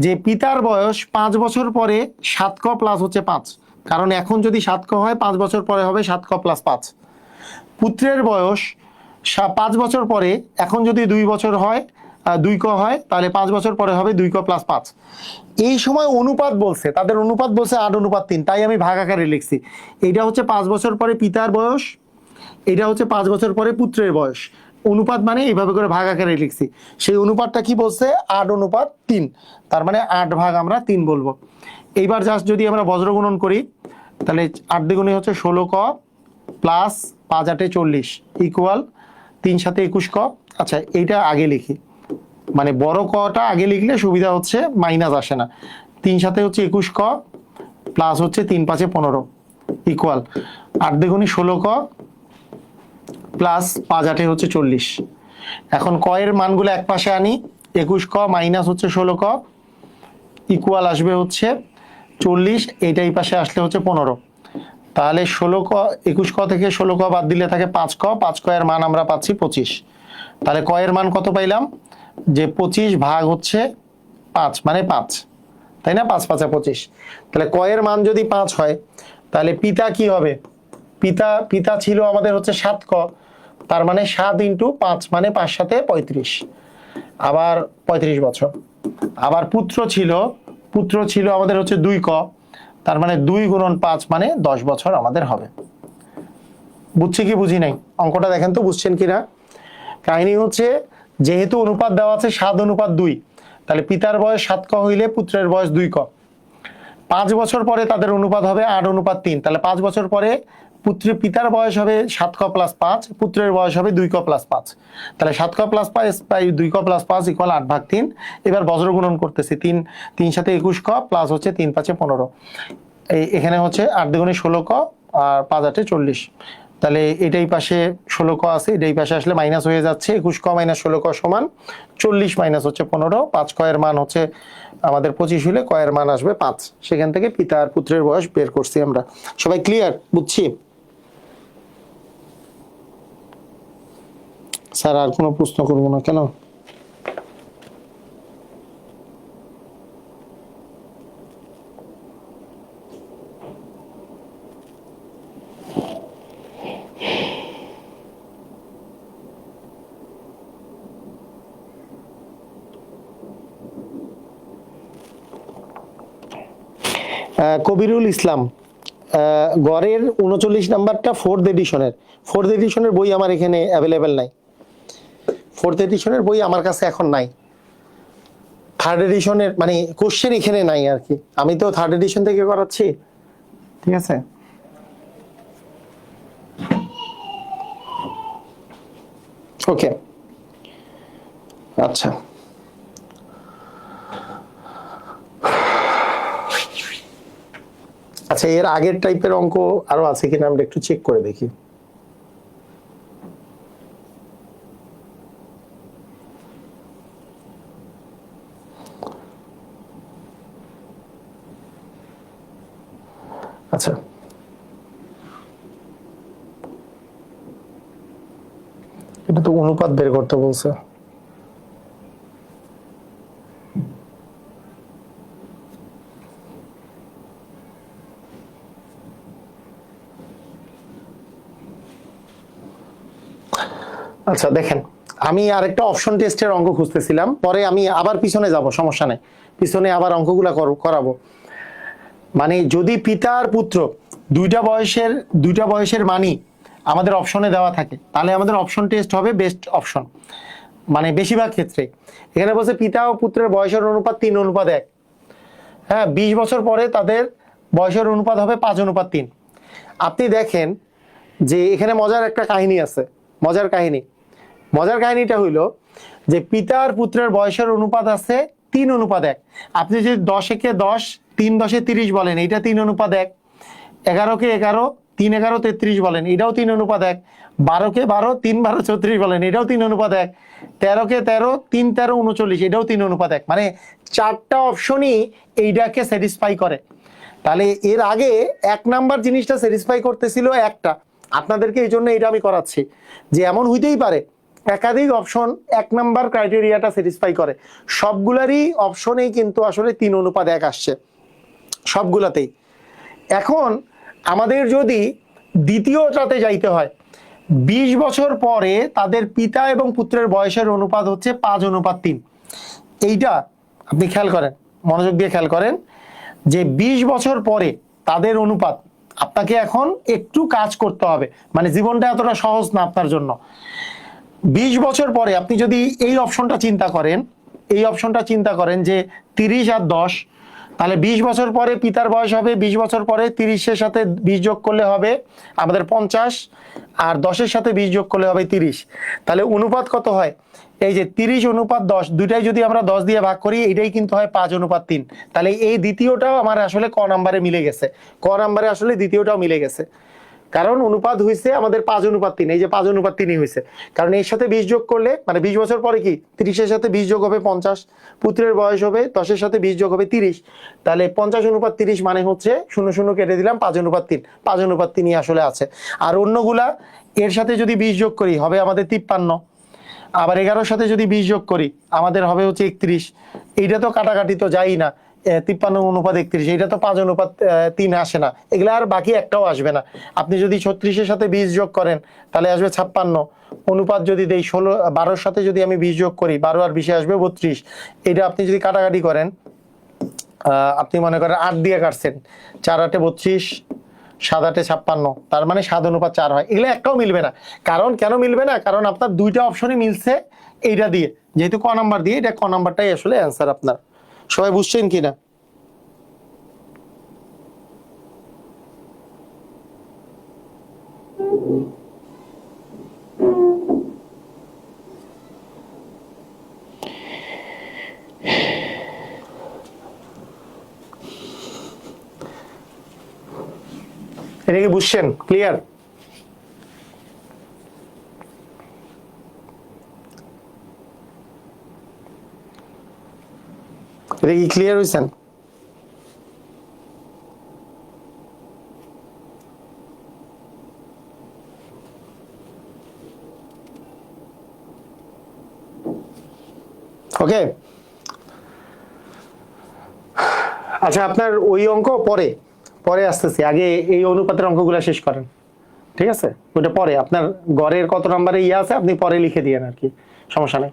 যে পিতার বয়স 5 বছর পরে 7 ক প্লাস হচ্ছে 5, কারণ এখন যদি 7 ক হয় 5 বছর পরে হবে 7 ক প্লাস 5। পুত্রের বয়স 5 বছর পরে, এখন যদি 2 বছর হয়, 2 ক হয়, তাহলে 5 বছর পরে হবে 2 ক প্লাস 5। এই সময় অনুপাত বলছে, তাদের অনুপাত বলছে 8:3, তাই আমি ভাগ আকারে লিখছি। এইটা হচ্ছে 5 বছর পরে পিতার বয়স, এটা হচ্ছে 5 বছর পরে পুত্রের বয়স। অনুপাত মানে এইভাবে করে ভাগ আকারে লিখছি। সেই অনুপাতটা কি বলছে? 8:3, তার মানে 8 ভাগ আমরা 3 বলবো। এইবার জাস্ট যদি আমরা বজ্রগুণন করি, তাহলে 8 দ্বিগুণে হচ্ছে 16 ক প্লাস 5 8 40 ইকুয়াল 3 7 21 ক। আচ্ছা এইটা আগে লিখি, মানে বড় কটা আগে লিখলে সুবিধা হচ্ছে, মাইনাস আসে না। 3 7 হচ্ছে 21 ক প্লাস হচ্ছে 3 5 15 ইকুয়াল 8 দ্বিগুণে 16 ক প্লাস 5 8 হচ্ছে 40। এখন ক এর মানগুলো এক পাশে আনি, 21 ক মাইনাস হচ্ছে 16 ক ইকুয়াল আসবে হচ্ছে 40, এইটা এই পাশে আসলে হচ্ছে 15। তাহলে 16 ক, 21 ক থেকে 16 ক বাদ দিলে থাকে 5 ক, 5 ক এর মান আমরা পাচ্ছি 25। তাহলে ক এর মান কত পাইলাম? যে 25 ভাগ হচ্ছে 5 মানে 5, তাই না? 5 5 25। তাহলে ক এর মান যদি 5 হয়, তাহলে পিতা কি হবে? পিতা ছিল আমাদের হচ্ছে 7 ক, তার মানে 7 ইন্টু 5 মানে 5 সাথে 35, আবার 35 বছর। আবার পুত্র ছিল আমাদের হচ্ছে 2 ক, তার মানে 2 গুণন 5 মানে 10 বছর আমাদের হবে। বুঝছি কি বুঝি নাই অঙ্কটা দেখেন তো বুঝছেন কিনা। কাহিনী হচ্ছে যেহেতু অনুপাত দেওয়া আছে 7:2, তাহলে পিতার বয়স 7 ক হইলে পুত্রের বয়স 2 ক। 5 বছর পরে তাদের অনুপাত হবে 8:3, তাহলে 5 বছর পরে পিতার বয়স হবে 7 ক প্লাস 5, পুত্রের বয়স হবে 2 ক প্লাস 5। তাহলে 7 ক প্লাস 5 বাই 2 ক প্লাস 5 ইকুয়াল 8/3। এবার বজ্র গুণন করতেছি, 3 সাথে 21 ক প্লাস হচ্ছে 3 5 15। এখানে হচ্ছে 8 দুগুণে 16 ক আর 5 8 40। তাহলে এটাই পাশে 16 ক আছে, এটাই পাশে আসলে মাইনাস হয়ে যাচ্ছে। 21 ক মাইনাস 16 ক সমান 40 মাইনাস হচ্ছে 15। 5 ক এর মান হচ্ছে আমাদের 25 হলে ক এর মান আসবে 5। সেখান থেকে পিতা আর পুত্রের বয়স বের করছি আমরা। সবাই ক্লিয়ার? বুঝছি স্যার? আর কোনো প্রশ্ন করবো না কেন? কবিরুল ইসলাম, গড়ের 39 নাম্বারটা 4th এডিশনের। 4th এডিশনের বই আমার এখানে অ্যাভেলেবেল নাই। 4th এডিশনের বই আমার কাছে এখন নাই। 3rd এডিশনের মানে কোশ্চেন এখানে নাই আর কি। আমি তো 3rd এডিশন থেকে করাচ্ছি, ঠিক আছে? ওকে, আচ্ছা। আচ্ছা, এর আগের টাইপের অঙ্ক আরো আছে কিনা আমরা একটু চেক করে দেখি। আচ্ছা, এটা তো অনুপাত বের করতে বলছে। আচ্ছা দেখেন, আমি আরেকটা অপশন টেস্টের অঙ্ক খুঁজতেছিলাম, পরে আমি আবার পিছনে যাব, সমস্যা নেই, পিছনে আবার অঙ্কগুলা করাবো। মানে যদি পিতা আর পুত্র দুইটা বয়সের মানই আমাদের অপশনে দেওয়া থাকে, তাহলে আমাদের অপশন টেস্ট হবে বেস্ট অপশন। মানে বেশিরভাগ ক্ষেত্রে এখানে বলছে পিতা ও পুত্রের বয়সের অনুপাত 3:1। হ্যাঁ, 20 বছর পরে তাদের বয়সের অনুপাত হবে 5:3। আপনি দেখেন যে এখানে মজার একটা কাহিনী আছে। মজার কাহিনীটা হইলো যে পিতা আর পুত্রের বয়সের অনুপাত আছে 3:1। আপনি যদি 10-এ 10, 3 10-এ 30 বলেন, এইটা 3:1। 11-কে 11, 3 11 33 বলেন, এটাও 3:1। 12-কে 12, 3 12 34 বলেন, এটাও 3:1। 13-কে 13, 3 13 39, এটাও 3:1। মানে 4টা অপশনই এইটাকে স্যাটিসফাই করে। তাহলে এর আগে 1 নাম্বার জিনিসটা স্যাটিসফাই করতেছিল একটা। আপনাদেরকে এই জন্য এটা আমি করাচ্ছি যে এমন হইতেই পারে একাধিক অপশন 1 নাম্বার ক্রাইটেরিয়াটা স্যাটিসফাই করে। সবগুলারই অপশনেই কিন্তু আসলে 3:1 আসছে, সবগুলাতেই। এখন আমাদের যদি দ্বিতীয়টাতে যাইতে হয়, 20 বছর পরে তাদের পিতা এবং পুত্রের বয়সের অনুপাত হচ্ছে 5:3। এইটা আপনি খেয়াল করেন, মনোযোগ দিয়ে খেয়াল করেন যে 20 বছর পরে তাদের অনুপাত। আপনাকে এখন একটু কাজ করতে হবে, মানে জীবনটা এতটা সহজ না আপনার জন্য। 20 বছর পরে আপনি যদি এই অপশনটা চিন্তা করেন যে 30 আর 10, তাহলে 20 বছর পরে পিতার বয়স হবে, 20 বছর পরে 30-এর সাথে 20 যোগ করলে হবে আমাদের 50, আর 10-এর সাথে 20 যোগ করলে হবে 30। তাহলে অনুপাত কত হয়? এই যে 30:10, দুইটাই যদি আমরা 10 দিয়ে ভাগ করি, এটাই কিন্তু হয় 5:3। তাহলে এই দ্বিতীয়টাও আমার আসলে ক নাম্বারে মিলে গেছে। ক নাম্বারে আসলে দ্বিতীয়টাও মিলে গেছে, কারণ অনুপাত হয়েছে আমাদের 5:3। এই যে 5:3 হয়েছে, কারণ এর সাথে 20 যোগ করলে মানে 20 বছর পরে কি 30-এর সাথে 20 যোগ হবে 50, পুত্রের বয়স হবে 10-এর সাথে 20 যোগ হবে 30। তাহলে 50:30 মানে হচ্ছে 0 0 কেটে দিলাম, 5:3। 5:3 আসলে আছে। আর অন্যগুলা এর সাথে যদি 20 যোগ করি হবে আমাদের 53, আবার 11-এর সাথে যদি 20 যোগ করি আমাদের হবে হচ্ছে 31। এইটা তো কাটাকাটি তো যাই না, 53:31, এইটা তো 5:3 আসে না। এগুলা আর বাকি একটাও আসবে না। আপনি যদি 36-এর সাথে 20 যোগ করেন তাহলে আসবে 56। অনুপাত যদি দেই 12-র সাথে যদি আমি 20 যোগ করি, 12 আর 20-এ আসবে 32। এটা আপনি যদি কাটাকাটি করেন, আপনি মনে করেন 8 দিয়ে কাটছেন, 4 8 32, 7 8 56, তার মানে 7:4 হয়। এগুলো একটাও মিলবে না। কারণ কেন মিলবে না? কারণ আপনার দুইটা অপশনই মিলছে এইটা দিয়ে, যেহেতু ক নাম্বার দিয়ে, এটা ক নাম্বারটাই আসলে অ্যান্সার আপনার। সবাই বুঝছেন কিনা? এটা কি বুঝছেন? ক্লিয়ার? এটা কি ক্লিয়ার হয়েছেন? ওকে, আচ্ছা আপনার ওই অঙ্ক পরে পরে আসতেছি, আগে এই অনুপাতের অঙ্কগুলো শেষ করেন, ঠিক আছে? ওটা পরে, আপনার গড়ের কত নম্বরে ইয়ে আছে আপনি পরে লিখে দিয়েন আর কি, সমস্যা নেই।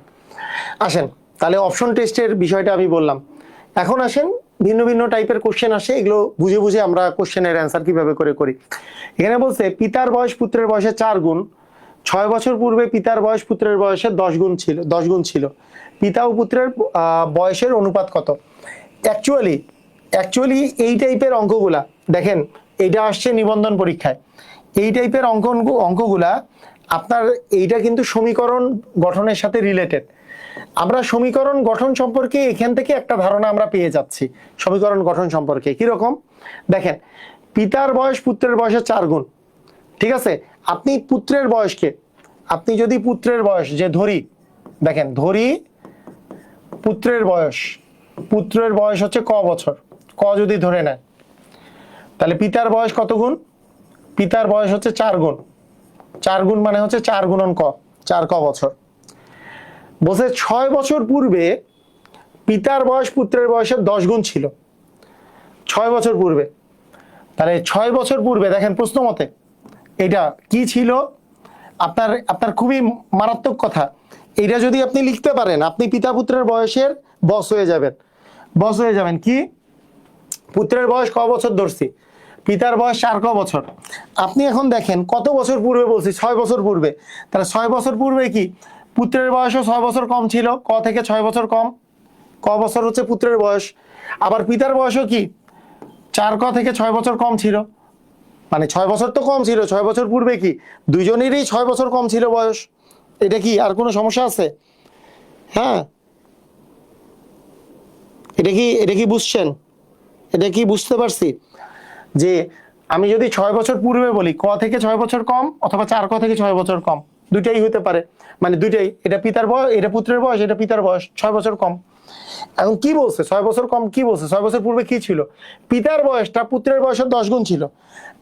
আসেন তাহলে অপশন টেস্টের বিষয়টা আমি বললাম। এখন আসেন ভিন্ন ভিন্ন টাইপের কোশ্চেন আসে, এগুলো বুঝে বুঝে আমরা কোশ্চেনের অ্যান্সার কিভাবে করে করি। এখানে বলছে পিতার বয়স পুত্রের বয়সের 4 গুণ, 6 বছর পূর্বে পিতার বয়স পুত্রের বয়সের 10 গুণ ছিল। পিতা ও পুত্রের বয়সের অনুপাত কত? অ্যাকচুয়ালি এই টাইপের অঙ্কগুলা দেখেন, এইটা আসছে নিবন্ধন পরীক্ষায়। এই টাইপের অঙ্কগুলা আপনার এইটা কিন্তু সমীকরণ গঠনের সাথে রিলেটেড। আমরা সমীকরণ গঠন সম্পর্কে এখান থেকে একটা ধারণা আমরা পেয়ে যাচ্ছি সমীকরণ গঠন সম্পর্কে। কিরকম দেখেন, পিতার বয়স পুত্রের বয়সের 4 গুণ, ঠিক আছে? আপনি পুত্রের বয়সকে, আপনি যদি পুত্রের বয়স যে ধরি, দেখেন ধরি পুত্রের বয়স হচ্ছে ক বছর, ক যদি ধরে নেয়, তাহলে পিতার বয়স কত গুণ? পিতার বয়স হচ্ছে 4 গুণ, 4 গুণ মানে হচ্ছে 4 গুণন ক, 4 ক বছর। বলছে 6 বছর পূর্বে পিতার বয়স পুত্রের বয়সের 10 গুণ ছিল। 6 বছর পূর্বে, তাহলে 6 বছর পূর্বে দেখেন প্রশ্ন মতে এটা কি ছিল? আপনার খুবই মারাত্মক কথা, এটা যদি আপনি লিখতে পারেন আপনি পিতা পুত্রের বয়সের বস হয়ে যাবেন। কি পুত্রের বয়স ক বছর ধরছি, পিতার বয়স 4 ক বছর। আপনি এখন দেখেন কত বছর পূর্বে বলছি, 6 বছর পূর্বে। তাহলে 6 বছর পূর্বে কি পুত্রের বয়সও 6 বছর কম ছিল, ক থেকে 6 বছর কম, ক বছর হচ্ছে পুত্রের বয়স। আবার পিতার বয়সও কি 4 ক থেকে 6 বছর কম ছিল, মানে 6 বছর তো কম ছিল। 6 বছর পূর্বে কি দুইজনেরই 6 বছর কম ছিল বয়স। এটা কি আর কোনো সমস্যা আছে? হ্যাঁ, এটা কি বুঝছেন? এটা কি বুঝতে পারছি যে আমি যদি 6 বছর পূর্বে বলি ক থেকে 6 বছর কম, অথবা 4 ক থেকে 6 বছর কম, দুইটাই হতে পারে, মানে দুইটাই, এটা পিতার বয়স, এটা পুত্রের বয়স, এটা পিতার বয়স 6 বছর কম। এখন কি বলছে 6 বছর কম? কি বলছে 6 বছর পূর্বে কি ছিল? পিতার বয়সটা পুত্রের বয়সের 10 গুণ ছিল।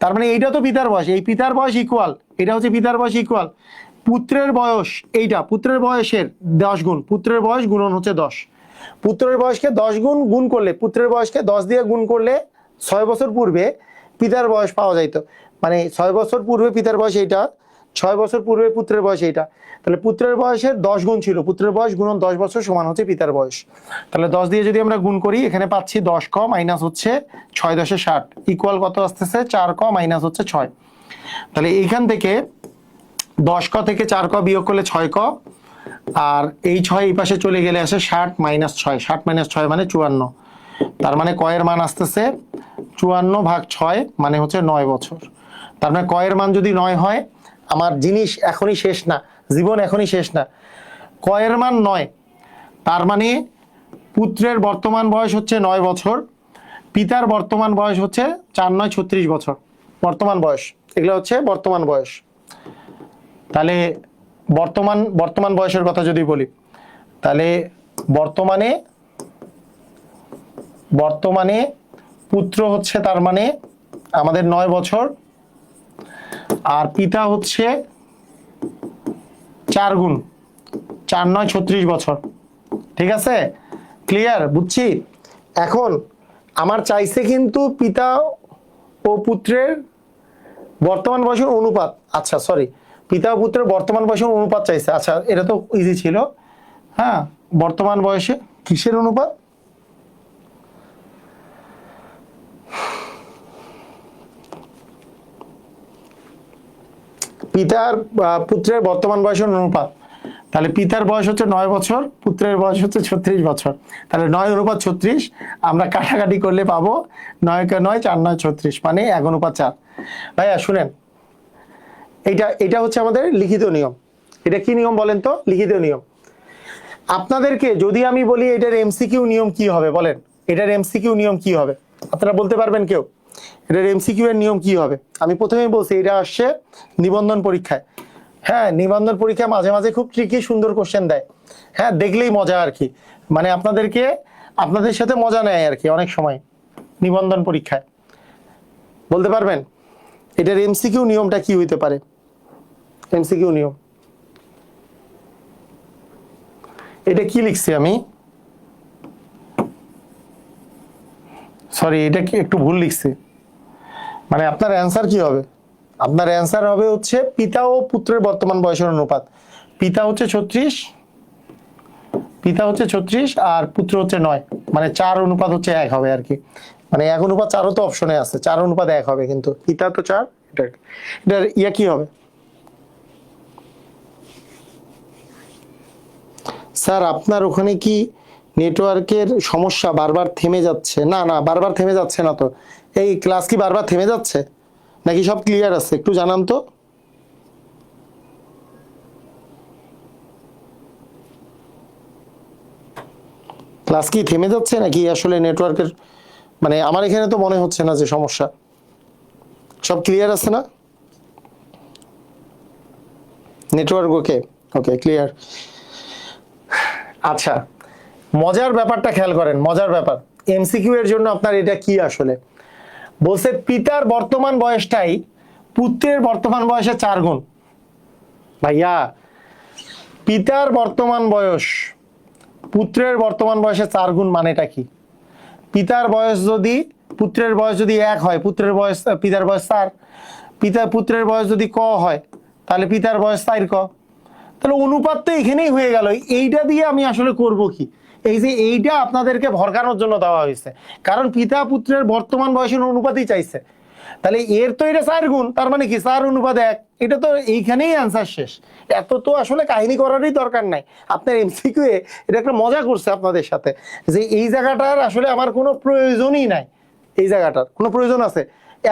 তার মানে এইটা তো পিতার বয়স, এই পিতার বয়স ইকুয়াল, এটা হচ্ছে পিতার বয়স ইকুয়াল পুত্রের বয়স, এইটা পুত্রের বয়সের 10 গুণ, পুত্রের বয়স গুণন হচ্ছে 10। পুত্রের বয়সকে 10 গুণ করলে, পুত্রের বয়সকে 10 দিয়ে গুণ করলে 6 বছর পূর্বে পিতার বয়স পাওয়া যাইত। মানে 6 বছর পূর্বে পিতার বয়স এইটা, 6 বছর পূর্বে পুত্রের বয়স এইটা। তাহলে পুত্রের বয়সের 10 গুণ ছিল, পুত্রের বয়স গুণন 10 বছর সমান হচ্ছে পিতার বয়স। তাহলে 10 দিয়ে যদি আমরা গুণ করি, এখানে পাচ্ছি 10 ক মাইনাস হচ্ছে 6 10 60 ইকুয়াল কত আসতেছে? 4 ক মাইনাস হচ্ছে 6। তাহলে এইখান থেকে 10 ক থেকে 4 ক বিয়োগ করলে 6 ক, আর এই 6 এই পাশে চলে গেলে আসে 60 মাইনাস 6, 60 মাইনাস 6 মানে 54। তার মানে কয়ের মান আসতেছে 54 ভাগ 6 মানে হচ্ছে 9 বছর। তার মানে কয়ের মান যদি 9 হয়, আমার জিনিস এখনই শেষ না, জীবন এখনই শেষ না। কয়ের মান 9, তার মানে পুত্রের বর্তমান বয়স হচ্ছে 9 বছর, পিতার বর্তমান বয়স হচ্ছে 4 9 36 বছর বর্তমান বয়স। এগুলো হচ্ছে বর্তমান বয়স। তাহলে বর্তমান বয়সের কথা যদি বলি, তাহলে বর্তমানে পুত্র হচ্ছে তার মানে আমাদের 9 বছর, আর পিতা হচ্ছে 4 গুণ, 4 9 36 বছর। ঠিক আছে, ক্লিয়ার? বুঝছি। এখন আমার চাইছে কিন্তু পিতা ও পুত্রের বর্তমান বয়সের অনুপাত। আচ্ছা সরি, পিতা ও পুত্রের বর্তমান বয়সের অনুপাত চাইছে। আচ্ছা এটা তো ইজি ছিল। হ্যাঁ, বর্তমান বয়সে কিসের অনুপাত? পিতার পুত্রের বর্তমান বয়সের অনুপাত, তাহলে পিতার বয়স হচ্ছে 9 বছর, পুত্রের বয়স হচ্ছে 36 বছর, তাহলে 9:36 আমরা কাটাকাটি করলে পাবো 9 × 9 4 × 9 36, মানে 1:4। ভাইয়া শুনেন, এটা হচ্ছে আমাদের লিখিত নিয়ম। এটা কি নিয়ম বলেন তো? লিখিত নিয়ম। আপনাদেরকে যদি আমি বলি এটার এমসিকিউ নিয়ম কি হবে, বলেন এটার এমসিকিউ নিয়ম কি হবে? আপনারা বলতে পারবেন কেউ? এটার এমসিকিউ এর নিয়ম কি হবে? আমি প্রথমেই বলছি এটা আসছে নিবন্ধন পরীক্ষায়। হ্যাঁ, নিবন্ধন পরীক্ষায় মাঝে মাঝে খুব ট্রিকি সুন্দর কোশ্চেন দেয়। হ্যাঁ, দেখলেই মজা আর কি, মানে আপনাদের সাথে মজা নেয় আর কি অনেক সময় নিবন্ধন পরীক্ষায়। বলতে পারবেন এটার এমসিকিউ নিয়মটা কি হইতে পারে? এমসিকিউ নিয়ম এটা কি লিখছি আমি, সরি এটা কি একটু ভুল লিখছি। মানে আপনার অ্যান্সার কি হবে? আপনার অ্যান্সার হবে হচ্ছে পিতা ও পুত্রের বর্তমান বয়সের অনুপাত। পিতা হচ্ছে 36 আর পুত্র হচ্ছে 9, মানে 4:1 হবে আর কি। মানে 1:4 তো অপশনে আছে, 4:1 হবে, কিন্তু পিতা তো 4। এটার ইয়া কি হবে? স্যার আপনার ওখানে কি নেটওয়ার্কের সমস্যা? বারবার থেমে যাচ্ছে। না না, বারবার থেমে যাচ্ছে না তো। এই ক্লাস কি বারবার থেমে যাচ্ছে নাকি সব ক্লিয়ার আছে? একটু জানান তো। ক্লাস কি থেমে যাচ্ছে নাকি আসলে নেটওয়ার্কের, মানে আমার এখানে তো মনে হচ্ছে না যে সমস্যা। সব ক্লিয়ার আছে না? Network okay? Okay, clear. আচ্ছা, মজার ব্যাপারটা খেয়াল করেন, মজার ব্যাপার। এমসিকিউ এর জন্য আপনার এটা কি আসলে বলছে? পিতার বর্তমান বয়সটাই পুত্রের বর্তমান বয়সের 4 গুণ। ভাইয়া, পিতার বর্তমান বয়স পুত্রের বর্তমান বয়সের 4 গুণ মানেটা কি? পিতার বয়স যদি পুত্রের বয়স যদি 1 হয়, পিতার বয়স 4, পুত্রের বয়স যদি ক হয়, তাহলে পিতার বয়স 4 ক। তাহলে অনুপাত তো এখানেই হয়ে গেল। এইটা দিয়ে আমি আসলে করব কি? এই যে এইটা আপনাদেরকে ভরকানোর জন্য দেওয়া হয়েছে, কারণ পিতা পুত্রের বর্তমান বয়সের অনুপাতই চাইছে। তাহলে এর তো এটা 4 গুণ, তার মানে কি 4:1। এটা তো এইখানেই অ্যান্সার শেষ। এত তো আসলে কাহিনী করারই দরকার নাই। আপনার এমসিকিউ এ এটা একটা মজা করছে আপনাদের সাথে, যে এই জায়গাটার আসলে আমার কোনো প্রয়োজনই নাই। এই জায়গাটার কোনো প্রয়োজন আছে?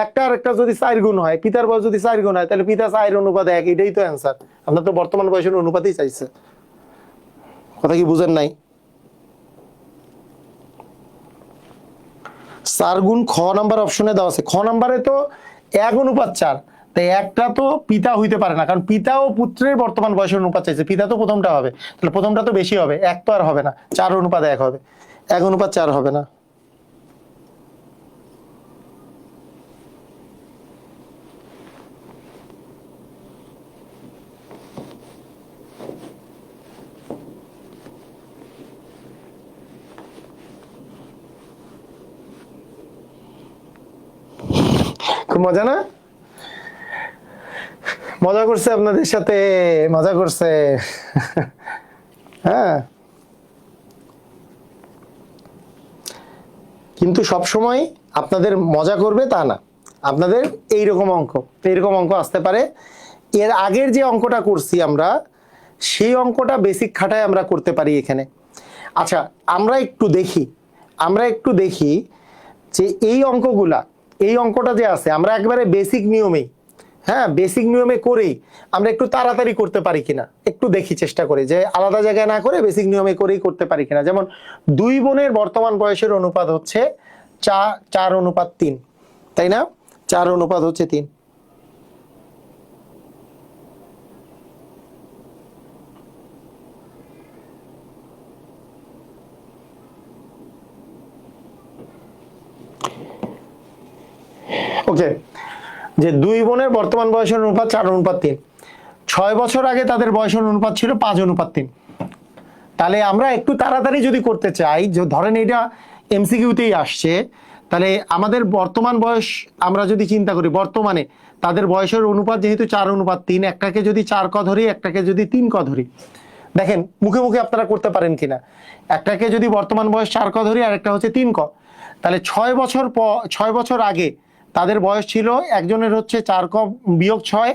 একটা আর একটা যদি 4 গুণ হয়, পিতার বয়স যদি 4 গুণ হয়, তাহলে পিতা 4:1, এটাই তো অ্যান্সার। আপনার তো বর্তমান বয়সের অনুপাতই চাইছে। কথা কি বুঝেন নাই? 4 গুণ খ নাম্বার অপশনে দেওয়া আছে। খ নাম্বারে তো 1:4, তাই একটা তো পিতা হইতে পারে না, কারণ পিতা ও পুত্রের বর্তমান বয়সের অনুপাত চাইছে। পিতা তো প্রথমটা হবে, তাহলে প্রথমটা তো বেশি হবে, 1 তো আর হবে না, 4:1 হবে, 1:4 হবে না। খুব মজা না? মজা করছে আপনাদের সাথে, মজা করছে। হ্যাঁ, কিন্তু সব সময় আপনাদের মজা করবে তা না। আপনাদের এইরকম অঙ্ক আসতে পারে। এর আগের যে অঙ্কটা করছি আমরা, সেই অঙ্কটা বেসিক খাটায় আমরা করতে পারি এখানে। আচ্ছা, আমরা একটু দেখি যে এই অঙ্কটা যে আছে, আমরা একবারে বেসিক নিয়মেই, হ্যাঁ বেসিক নিয়মে করেই আমরা একটু তাড়াতাড়ি করতে পারি কিনা একটু দেখি, চেষ্টা করে যে আলাদা জায়গায় না করে বেসিক নিয়মে করেই করতে পারি কিনা। যেমন 2 বোনের বর্তমান বয়সের অনুপাত হচ্ছে 4:3, তাই না? 4:3। ওকে, যে 2 বোনের বর্তমান বয়সের অনুপাত 4:3, 6 বছর আগে তাদের বয়সের অনুপাত ছিল 5:3। তাহলে আমরা একটু তাড়াতাড়ি যদি করতে চাই, যে ধরেন এটা এমসিকিউতেই আসছে, তাহলে আমাদের বর্তমান বয়স আমরা যদি চিন্তা করি, বর্তমানে তাদের বয়সের অনুপাত যেহেতু 4:3, একটাকে যদি 4 ক ধরি, একটাকে যদি 3 ক ধরি, দেখেন মুখে মুখে আপনারা করতে পারেন কিনা। একটাকে যদি বর্তমান বয়স 4 ক ধরি আর একটা হচ্ছে 3 ক, তাহলে 6 বছর আগে তাদের বয়স ছিল, একজনের হচ্ছে 4 ক বিয়োগ 6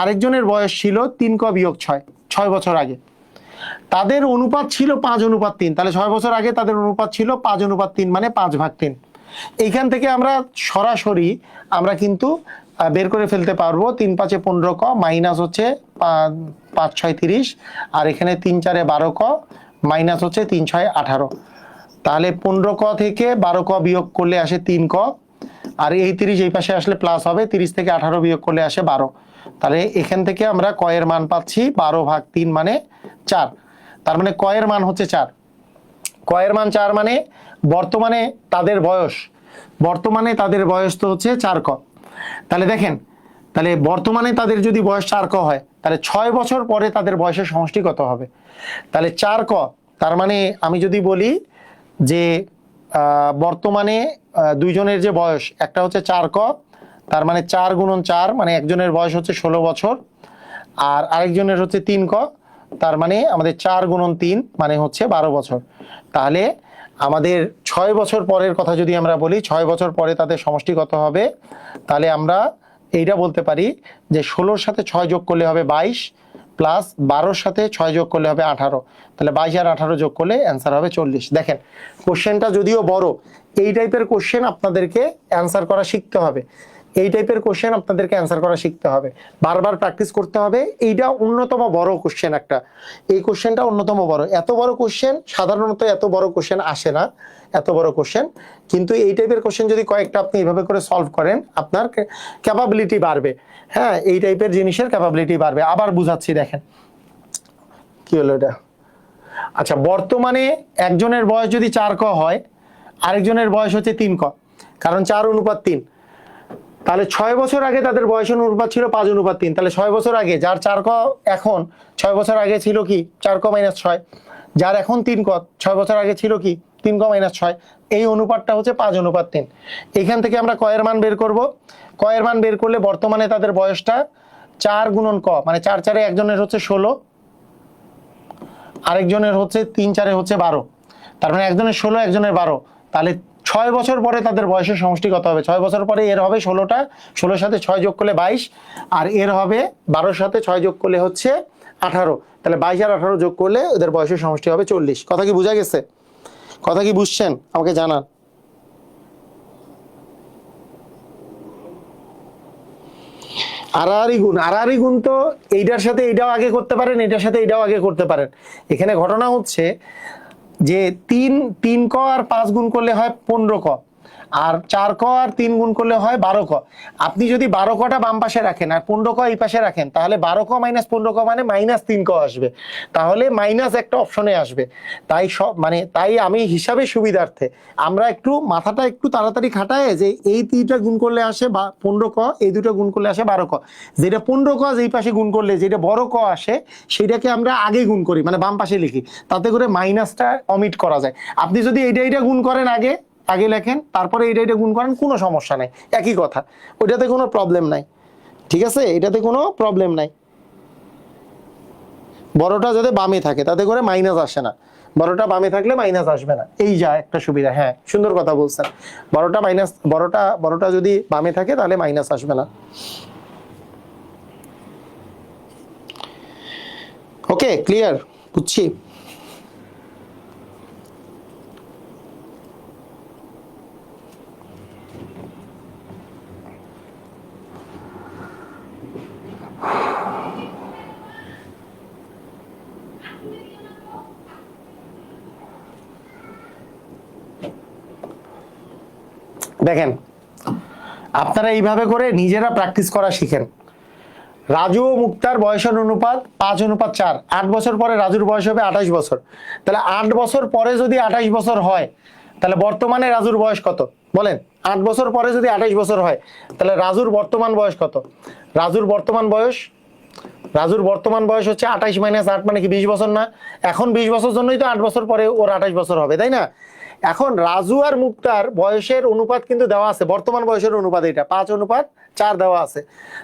আরেকজনের বয়স ছিল 3 ক - 6, 6 বছর আগে, তাদের অনুপাত ছিল 5:3, তাহলে 6 বছর আগে তাদের অনুপাত ছিল 5:3, মানে 5/3। এইখান থেকে আমরা সরাসরি আমরা কিন্তু বের করে ফেলতে পারবো 3×5 = 15 ক, মাইনাস হচ্ছে 5×6 = 30, আর এখানে 3×4 = 12 ক, মাইনাস হচ্ছে 3×6 = 18। তাহলে 15 ক থেকে 12 ক বিয়োগ করলে আসে 3 ক, আর এই 30 এই পাশে আসলে প্লাস হবে, 30 থেকে 18 বিয়োগ করলে আসে 12। তাহলে এখান থেকে আমরা ক এর মান পাচ্ছি 12/3 মানে 4। তার মানে ক এর মান হচ্ছে 4। ক এর মান 4 মানে বর্তমানে তাদের বয়স তো হচ্ছে 4 ক। তাহলে দেখেন, তাহলে বর্তমানে তাদের যদি বয়স 4 ক হয়, তাহলে 6 বছর পরে তাদের বয়সের সমষ্টি কত হবে? তাহলে 4 ক, তার মানে আমি যদি বলি যে বর্তমানে দুইজনের যে বয়স, একটা হচ্ছে 4 ক, তার মানে 4 × 4, মানে একজনের বয়স হচ্ছে 16 বছর, আর আরেকজনের হচ্ছে 3 ক, তার মানে আমাদের 4 × 3 মানে হচ্ছে 12 বছর। তাহলে আমাদের 6 বছর পরের কথা যদি আমরা বলি, 6 বছর পরে তাদের সমষ্টি কত হবে? তাহলে আমরা এইটা বলতে পারি যে 16-র সাথে 6 যোগ করলে হবে 22, প্লাস 12-র সাথে 6 যোগ করলে হবে 18। তাহলে 22 আর 18 যোগ করলে অ্যান্সার হবে 40। দেখেন, কোশ্চেনটা যদিও বড়, এই টাইপের কোশ্চেন আপনাদেরকে অ্যান্সার করা শিখতে হবে। এই টাইপের কোশ্চেন আপনাদেরকে অ্যান্সার করা শিখতে হবে, বারবার প্র্যাকটিস করতে হবে। এইটা অন্যতম বড় কোশ্চেন একটা, এই কোশ্চেনটা অন্যতম বড়। এত বড় কোশ্চেন সাধারণত এত বড় কোশ্চেন আসে না, এত বড় কোশ্চেন। কিন্তু এই টাইপের কোশ্চেন যদি কয়েকটা আপনি এইভাবে করে সলভ করেন, আপনার ক্যাপাবিলিটি বাড়বে। হ্যাঁ, এই টাইপের জিনিসের ক্যাপাবিলিটি বাড়বে। আবার বুঝাচ্ছি, দেখেন কি হলো এটা। আচ্ছা, বর্তমানে একজনের বয়স যদি 4 ক হয়, আরেকজনের বয়স হচ্ছে 3 ক, কারণ 4:3। তাহলে 6 বছর আগে তাদের বয়সের অনুপাত ছিল 5:3। তাহলে 6 বছর আগে যার 4 ক, এখন 6 বছর আগে ছিল কি 4 ক - 6, যার এখন 3 ক, 6 বছর আগে ছিল কি 3 ক - 6। এই অনুপাতটা হচ্ছে 5:3। এখান থেকে আমরা ক এর মান বের করব। ক এর মান বের করলে বর্তমানে তাদের বয়সটা 4 × ক, মানে 4×4 একজনের হচ্ছে 16, আরেকজনের হচ্ছে 3×4 হচ্ছে 12। তার মানে একজনের 16, একজনের 12। তাহলে 6 বছর পরে তাদের বয়সের সমষ্টি কত হবে? 6 বছর পরে এর হবে 16টা, 16-র সাথে 6 যোগ করলে 22, আর এর হবে 12-র সাথে 6 যোগ করলে হচ্ছে 18। তাহলে 22 আর 18 যোগ করলে ওদের বয়সের সমষ্টি হবে 40। কথা কি বোঝা গেছে? কথা কি বুঝছেন? আমাকে জানান। আড়াআড়ি গুণ তো এইটার সাথে এইটাও আগে করতে পারেন, এটার সাথে এইটাও আগে করতে পারেন। এখানে ঘটনা হচ্ছে যে 3 ক আর 5 গুণ করলে হয় 15 ক, আর 4 ক আর 3 গুণ করলে হয় 12 ক। আপনি যদি 12 কটা বাম পাশে রাখেন আর 15 ক এই পাশে রাখেন, তাহলে 12 ক - 15 ক মানে -3 ক আসবে। তাহলে মাইনাস একটা অপশনে আসবে। তাই তাই আমি হিসাবে সুবিধার্থে আমরা একটু মাথাটা একটু তাড়াতাড়ি খাটায় যে এই 3টা গুণ করলে আসে 15 ক, এই দুটো গুণ করলে আসে 12 ক। যেটা 15 ক যেই পাশে গুণ করলে যেটা বড় ক আসে, সেটাকে আমরা আগে গুণ করি, মানে বাম পাশে লিখি, তাতে করে মাইনাসটা অমিট করা যায়। আপনি যদি এইটা গুণ করেন আগে লেখেন, তারপরে এইটা গুণ করেন, কোনো সমস্যা নাই, একই কথা, ওইটাতে কোনো প্রবলেম নাই। ঠিক আছে, এটাতে কোনো প্রবলেম নাই। বড়টা যাতে বামে থাকে তাতে করে মাইনাস আসে না, বড়টা বামে থাকলে মাইনাস আসবে না, এই যা একটা সুবিধা। হ্যাঁ, সুন্দর কথা বলছেন। বড়টা যদি বামে থাকে তাহলে মাইনাস আসবে না। ওকে, ক্লিয়ার? বুঝছি। দেখেন, আপনারা এইভাবে করে নিজেরা প্র্যাকটিস করা শিখেন। রাজু ও মুক্তার বয়সের অনুপাত 5:4। 8 বছর পরে রাজুর বয়স হবে 28 বছর। তাহলে 8 বছর পরে যদি 28 বছর হয়, তাহলে বর্তমানে রাজুর বয়স কত বলেন? 8 বছর পরে যদি 28 বছর হয়, তাহলে রাজুর বর্তমান বয়স কত? রাজুর বর্তমান বয়স হচ্ছে 28 - 8 মানে কি 20 বছর না? এখন 20 বছর জন্যই তো 8 বছর পরে ওর 28 বছর হবে, তাই না? এখন রাজু আর মুক্তার বয়সের অনুপাত কিন্তু দেওয়া আছে, বর্তমান বয়সের অনুপাত এটা 5:4 দেওয়া আছে।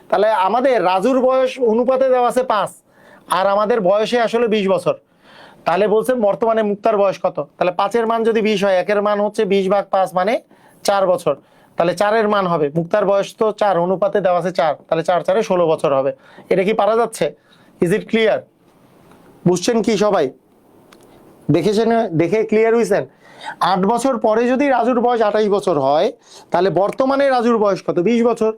তাহলে আমাদের রাজুর বয়স অনুপাতে দেওয়া আছে 5, আর আমাদের বয়সে আসলে 20 বছর। তাহলে বলছে বর্তমানে মুক্তার বয়স কত? তাহলে 5-এর মান যদি 20 হয়, 1-এর মান হচ্ছে 20/5 মানে 4 বছর। তাহলে 4-এর মান হবে, মুক্তার বয়স তো 4, অনুপাতে দেওয়া আছে 4, তাহলে 4 × 4 = 16 বছর হবে। এটা কি পারা যাচ্ছে? Is it clear? বুঝছেন কি সবাই? দেখেছেন, দেখে ক্লিয়ার হইছেন? 8 বছর পরে যদি রাজুর বয়স 28 বছর হয়, তাহলে বর্তমানে রাজুর বয়স কত? 20 বছর।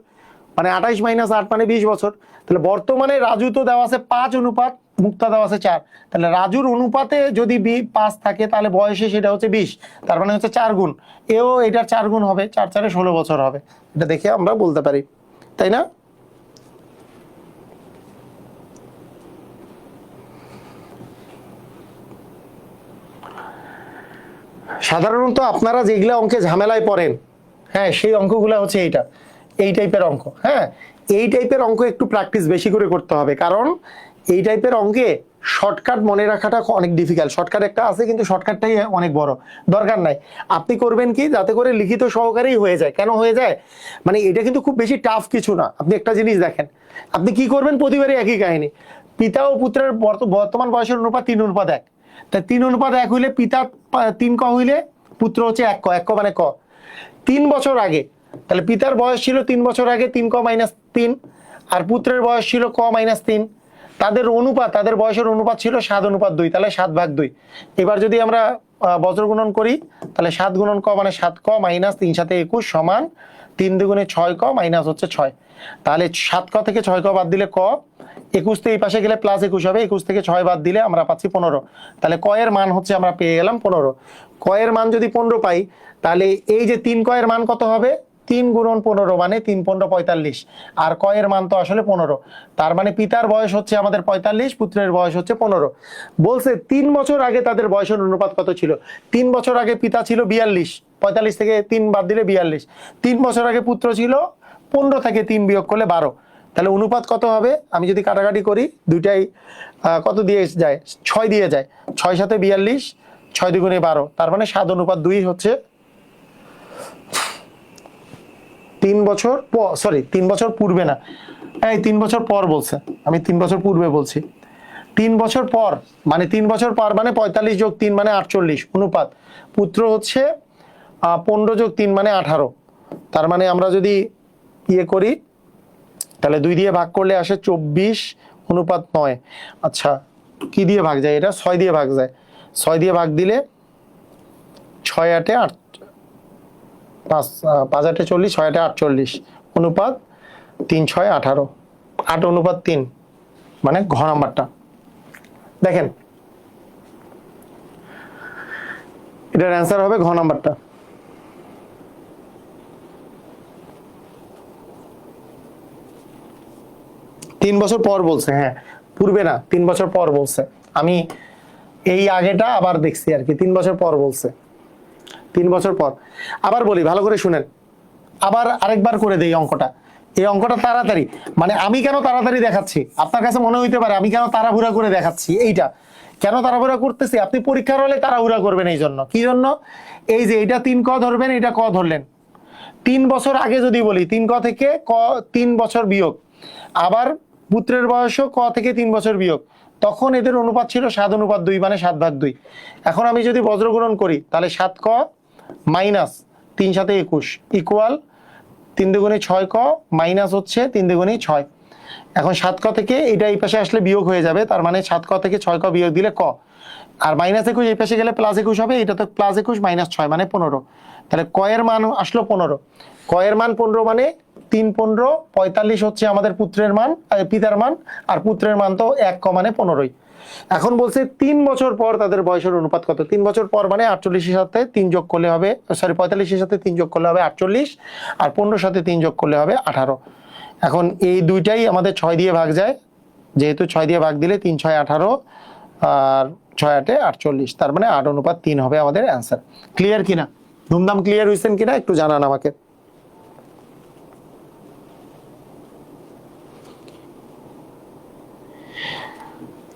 মানে 28 - 8 মানে 20 বছর। তাহলে বর্তমানে রাজু তো দেওয়া আছে 5 অনুপাত, মুক্তা দেওয়া আছে 4, তাহলে রাজুর অনুপাতে যদি 5 থাকে তাহলে বয়সে সেটা হচ্ছে 20, তার মানে হচ্ছে 4 গুণ। এও এটার 4 গুণ হবে, 4 × 4 = 16 বছর হবে। এটা দেখে আমরা বলতে পারি, তাই না? সাধারণত আপনারা যেগুলা অঙ্কে ঝামেলায় পড়েন, হ্যাঁ, সেই অঙ্কগুলো হচ্ছে এই টাইপের অঙ্ক। হ্যাঁ, এই টাইপের অঙ্ক একটু প্র্যাকটিস বেশি করে করতে হবে, কারণ এই টাইপের অঙ্কে শর্টকাট মনে রাখাটা অনেক ডিফিকাল্ট। শর্টকাট একটা আছে, কিন্তু শর্টকাটটাই অনেক বড়, দরকার নাই। আপনি করবেন কি, যাতে করে লিখিত সহকারেই হয়ে যায়। কেন হয়ে যায়? মানে এটা কিন্তু খুব বেশি টাফ কিছু না। আপনি একটা জিনিস দেখেন, আপনি কি করবেন, প্রতিবারই একই কাহিনী। পিতা ও পুত্রের বর্তমান বয়সের অনুপাত 3:1। তাই 3:1 হইলে পিতা 3 ক হইলে পুত্র হচ্ছে 1 ক। 1 ক মানে ক। 3 বছর আগে, তাহলে পিতার বয়স ছিল 3 বছর আগে 3 ক - 3, আর পুত্রের বয়স ছিল ক - 3। তাদের অনুপাত, তাদের বয়সের অনুপাত ছিল 7:2, তাহলে 7/2। এবার যদি আমরা বজ্র গুণন করি, তাহলে 7 × ক মানে 7 ক - 3 × 21 সমান 3 × 2 = 6 ক মাইনাস হচ্ছে 6। তাহলে 7 ক থেকে 6 ক বাদ দিলে ক, 21 তো এই পাশে গেলে +21 হবে, 21 থেকে 6 বাদ দিলে আমরা পাচ্ছি 15। তাহলে ক এর মান হচ্ছে আমরা পেয়ে গেলাম 15। ক এর মান যদি 15 পাই, তাহলে এই যে 3 ক এর মান কত হবে? 3 × 15 মানে 3 × 15 = 45, আর ক এর মান তো আসলে 15। তার মানে পিতার বয়স হচ্ছে আমাদের 45, পুত্রের বয়স হচ্ছে 15। বলছে 3 বছর আগে তাদের বয়সের অনুপাত কত ছিল? 3 বছর আগে পিতা ছিল 42, 45 থেকে 3 বাদ দিলে 42। 3 বছর আগে পুত্র ছিল 15 থেকে 3 বিয়োগ করলে 12। তাহলে অনুপাত কত হবে? আমি যদি কাটাকাটি করি, দুইটাই কত দিয়ে যায়? 6 দিয়ে যায়। 6 × 7 = 42, 6 × 2 = 12, তার মানে 7:2 হচ্ছে 3 বছর সরি 3 বছর পূর্বে না, এই 3 বছর পর বলছে, আমি 3 বছর পূর্বে বলছি। 3 বছর পর মানে 3 বছর পর মানে 45 + 3 মানে 48 অনুপাত। পুত্র হচ্ছে 15 + 3 মানে 18। তার মানে আমরা যদি ইয়ে করি, তাহলে 2 দিয়ে ভাগ করলে আসে 24/9। আচ্ছা, কি দিয়ে ভাগ যায়? এটা 6 দিয়ে ভাগ যায়। 6 দিয়ে ভাগ দিলে 6 × 8 = 8, 5 × 8 = 40, 6 × 8 = 48 অনুপাত 3 × 6 = 18, 8:3 মানে ঘ নাম্বারটা। দেখেন, এটার অ্যান্সার হবে ঘ নাম্বারটা। তিন বছর পর বলছে, হ্যাঁ, পূর্বে না, 3 বছর পর বলছে। আমি এই আগেটা আবার দেখছি আর কি, 3 বছর পর বলছে। 3 বছর পর। আবার বলি, ভালো করে শুনেন, আবার আরেকবার করে দেই অঙ্কটা। এই অঙ্কটা তাড়াতাড়ি, মানে আমি কেন তাড়াতাড়ি দেখাচ্ছি, আপনার কাছে মনে হইতে পারে আমি কেন তাড়াহুড়া করে দেখাচ্ছি। এইটা কেন তাড়াহুড়া করতেছি, আপনি পরীক্ষার হলে তাড়াহুড়া করবেন এই জন্য। কি জন্য? এই যে এটা 3 ক ধরবেন, এটা ক ধরলেন। 3 বছর আগে যদি বলি, 3 ক থেকে ক 3 বছর বিয়োগ, আবার পুত্রের বয়সও ক থেকে 3 বছর বিয়োগ, তখন এদের অনুপাত ছিল 7:2 মানে 7/2। এখন আমি যদি বজ্রগুণন করি, তাহলে 7 ক মাইনাস 3 × 7 = 21 ইকুয়াল 3 × 2 = 6 ক মাইনাস হচ্ছে 3 × 2 = 6। এখন 7 ক থেকে এটা এই পাশে আসলে বিয়োগ হয়ে যাবে, তার মানে 7 ক থেকে 6 ক বিয়োগ দিলে ক, আর -21 এই পাশে গেলে +21 হবে, এটা তো +21 - 6 মানে 15। তাহলে ক এর মান আসলো 15। ক এর মান 15 মানে 3 × 15 = 45 হচ্ছে আমাদের পুত্রের মান, পিতার মান, আর পুত্রের মান তো 1 ক মানে 15ই। এখন বলছে 3 বছর পর তাদের বয়সের অনুপাত কত? 3 বছর পর মানে 48 এর সাথে 3 যোগ করলে হবে, সরি 45 এর সাথে 3 যোগ করলে হবে 48, আর 15 এর সাথে 3 যোগ করলে হবে 18। এখন এই দুইটাই আমাদের 6 দিয়ে ভাগ যায়, যেহেতু 6 দিয়ে ভাগ দিলে 3 × 6 = 18, আর 6 × 8 = 48, তার মানে 8:3 হবে আমাদের অ্যান্সার। ক্লিয়ার কিনা? ধুমধাম ক্লিয়ার হয়েছেন কিনা একটু জানান আমাকে।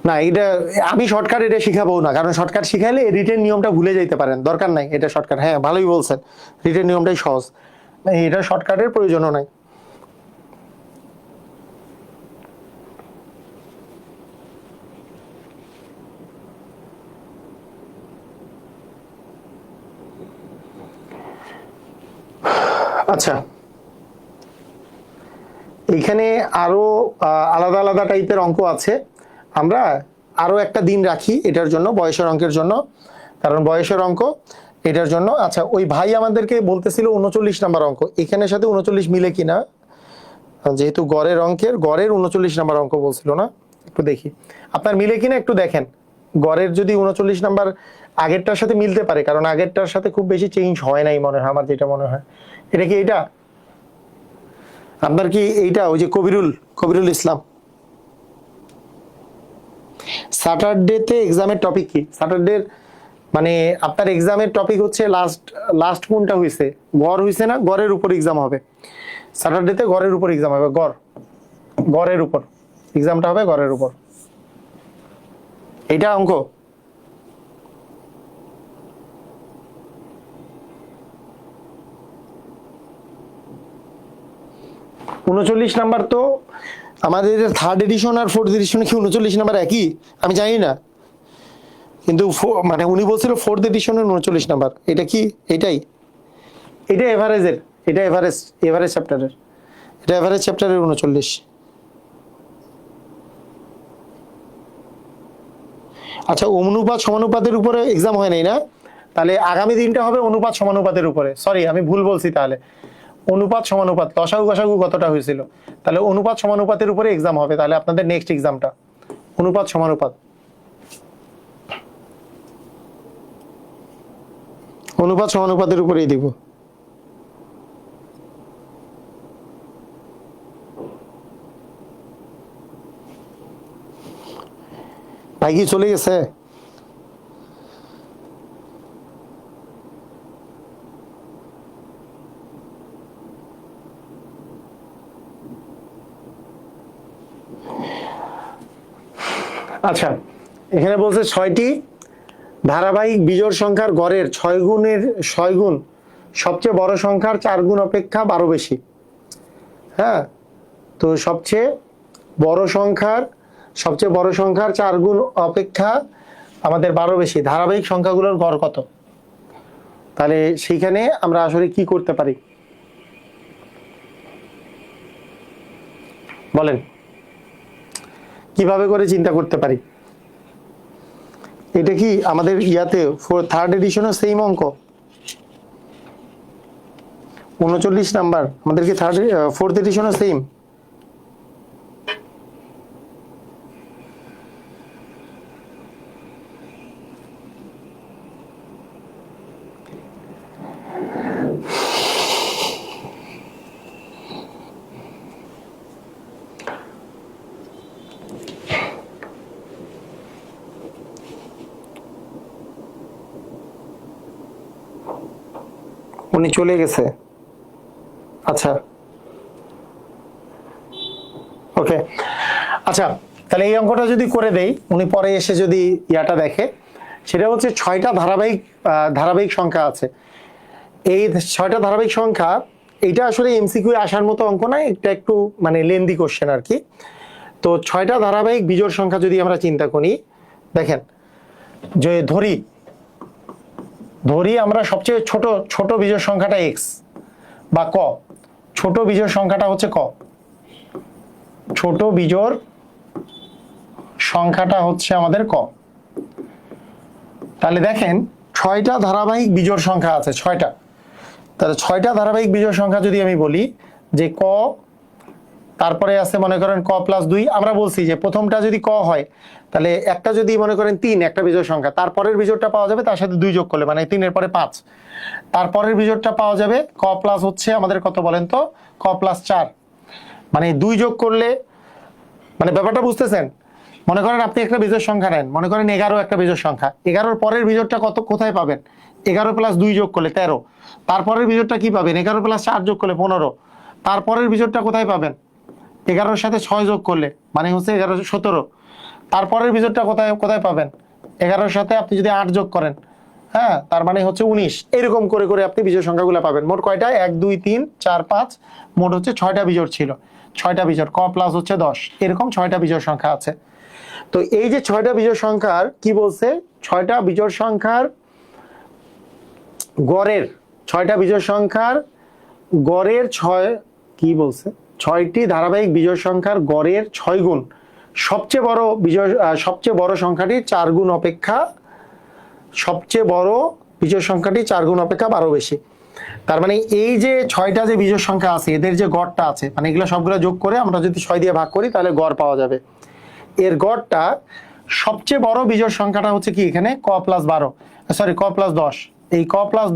না, এটা আমি শর্টকাট এটা শিখাবো না, কারণ শর্টকাট শিখাইলে রিটেন নিয়মটা ভুলে যাইতে পারেন, দরকার নাই এটা শর্টকাট। হ্যাঁ, ভালোই বলছেন, রিটেন নিয়মটাই সহজ, এটা শর্টকাটের প্রয়োজনও নাই। আচ্ছা, এখানে আরো আলাদা আলাদা টাইপের অঙ্ক আছে। আমরা আরো একটা দিন রাখি এটার জন্য, বয়সের অঙ্কের জন্য, কারণ বয়সের অঙ্ক এটার জন্য। আচ্ছা, ওই ভাই আমাদেরকে বলতেছিল 39 নাম্বার অঙ্ক, এখানের সাথে 39 মিলে কিনা, যেহেতু গড়ের অঙ্কের গড়ের 39 নাম্বার অঙ্ক বলছিল না, একটু দেখি আপনার মিলে কিনা, একটু দেখেন। গড়ের যদি 39 নাম্বার আগেরটার সাথে মিলতে পারে, কারণ আগেরটার সাথে খুব বেশি চেঞ্জ হয় নাই মনে হয়, আমার যেটা মনে হয়। এটা কি এইটা? আপনার কি এইটা ওই যে কবিরুল ইসলাম? স্যাটারডেতে এক্সামের টপিক কি? স্যাটারডে মানে আপনার এক্সামের টপিক হচ্ছে লাস্ট কোনটা হয়েছে, গড় হয়েছে না, গড়ের উপর এক্সাম হবে। স্যাটারডেতে গড়ের উপর এক্সাম হবে, গড়ের উপর এক্সামটা হবে, গড়ের উপর। এইটা অঙ্ক। উনচল্লিশ নাম্বার তো আমাদের থার্ড এডিশন আর ফোর্থ এডিশনে কি 39 নাম্বার একই? আমি জানি না, কিন্তু মানে উনি বলছিল ফোর্থ এডিশনের 39 নাম্বার। এটা কি এটাই? এটা এভারেজের, এটা এভারেজ চ্যাপ্টারের, এটা এভারেজ চ্যাপ্টারের 39। আচ্ছা, অনুপাত সমানুপাতের উপরে এক্সাম হয় নাই না? তাহলে আগামী দিনটা হবে অনুপাত সমানুপাতের উপরে। সরি, আমি ভুল বলছি। তাহলে অনুপাত সমানুপাত, লসাগু গসাগু কতটা হয়েছিল, তাহলে অনুপাত সমানুপাতের উপরে এক্সাম হবে। তাহলে আপনাদের নেক্সট এক্সামটা অনুপাত সমানুপাত, অনুপাত সমানুপাতের উপরেই দিব। ভাই কি চলে গেছে? আচ্ছা, এখানে বলছে 6টি ধারাবাহিক বিজোড় সংখ্যার গড়ের 6 গুণ সবচেয়ে বড় সংখ্যার 4 গুণ অপেক্ষা 12 বেশি। হ্যাঁ, তো সবচেয়ে বড় সংখ্যার 4 গুণ অপেক্ষা আমাদের 12 বেশি। ধারাবাহিক সংখ্যাগুলোর গড় কত? তাহলে সেইখানে আমরা আসলে কি করতে পারি বলেন, কিভাবে করে চিন্তা করতে পারি? এটা কি আমাদের ইয়াতে থার্ড এডিশনের সেম অঙ্ক 39 নাম্বার, আমাদের কি ফোর্থ এডিশনের সেম? উনি চলে গেছে। আচ্ছা, ওকে। আচ্ছা, তাহলে এই অঙ্কটা যদি করে দেই, উনি পরে এসে যদি ইয়াটা দেখে, সেটা হচ্ছে 6টা ধারাবাহিক সংখ্যা আছে। এই 6টা ধারাবাহিক সংখ্যা, এইটা আসলে এমসিকিউ আসার মতো অঙ্ক না, এটা একটু মানে লেন্দি কোশ্চেন আর কি। তো 6টা ধারাবাহিক বিজোড় সংখ্যা যদি আমরা চিন্তা করি, দেখেন যে ধরি আমরা সবচেয়ে ছোট বিজোড় সংখ্যাটা এক্স বা ক, ছোট বিজোড় সংখ্যাটা হচ্ছে ক, ছোট বিজোড় সংখ্যাটা হচ্ছে আমাদের ক। তাহলে দেখেন 6টা ধারাবাহিক বিজোড় সংখ্যা আছে, 6টা। তাহলে 6টা ধারাবাহিক বিজোড় সংখ্যা যদি আমি বলি যে ক, তারপরে আছে মনে করেন ক প্লাস 2। আমরা বলছি যে প্রথমটা যদি ক হয়, তাহলে একটা যদি মনে করেন 3, একটা বিজোড় সংখ্যা, তারপরের বিজোড়টা পাওয়া যাবে তার সাথে 2 যোগ করলে, মানে 3 এর পরে 5, তারপরের বিজোড়টা পাওয়া যাবে ক প্লাস হচ্ছে আমাদের কত বলেন তো, ক প্লাস 4, মানে 2 যোগ করলে, মানে ব্যাপারটা বুঝতেছেন? মনে করেন আপনি একটা বিজোড় সংখ্যা নেন, মনে করেন 11 একটা বিজোড় সংখ্যা, 11-র পরের বিজোড়টা কোথায় পাবেন? 11 প্লাস 2 যোগ করলে 13, তারপরের বিজোড়টা কি পাবেন? 11 প্লাস 4 যোগ করলে 15, তারপরের বিজোড়টা কোথায় পাবেন? 11-র সাথে 6 যোগ করলে মানে হচ্ছে 11 17, তারপরের বিজোড়টা কোথায় পাবেন? 11-র সাথে আপনি যদি 8 যোগ করেন, হ্যাঁ, তার মানে হচ্ছে 19। এরকম করে করে আপনি বিজোড় সংখ্যাগুলো পাবেন। মোট কয়টা? 1 2 3 4 5, মোট হচ্ছে 6টা বিজোড় ছিল, 6টা বিজোড়, ক প্লাস হচ্ছে 10, এরকম 6টা বিজোড় সংখ্যা আছে। তো এই যে 6টা বিজোড় সংখ্যার কি বলছে, 6টা বিজোড় সংখ্যার গড়ের, 6টা বিজোড় সংখ্যার গড়ের ছয় কি বলছে, 6টি ধারাবাহিক বিজোড় সংখ্যার গড়ের 6 গুণ সবচেয়ে বড় সংখ্যাটি 4 গুণ অপেক্ষা, সবচেয়ে বড় বিজোড় সংখ্যাটি 4 গুণ অপেক্ষা 12 বেশি। তার মানে এই যে 6টা যে বিজোড় সংখ্যা আছে এদের যে গড়টা আছে, মানে এগুলো সবগুলো যোগ করে আমরা যদি 6 দিয়ে ভাগ করি তাহলে গড় পাওয়া যাবে। এর গড়টা সবচেয়ে বড় বিজোড় সংখ্যাটা হচ্ছে কি এখানে ক প্লাস 12, সরি ক প্লাস 10। এই ক প্লাস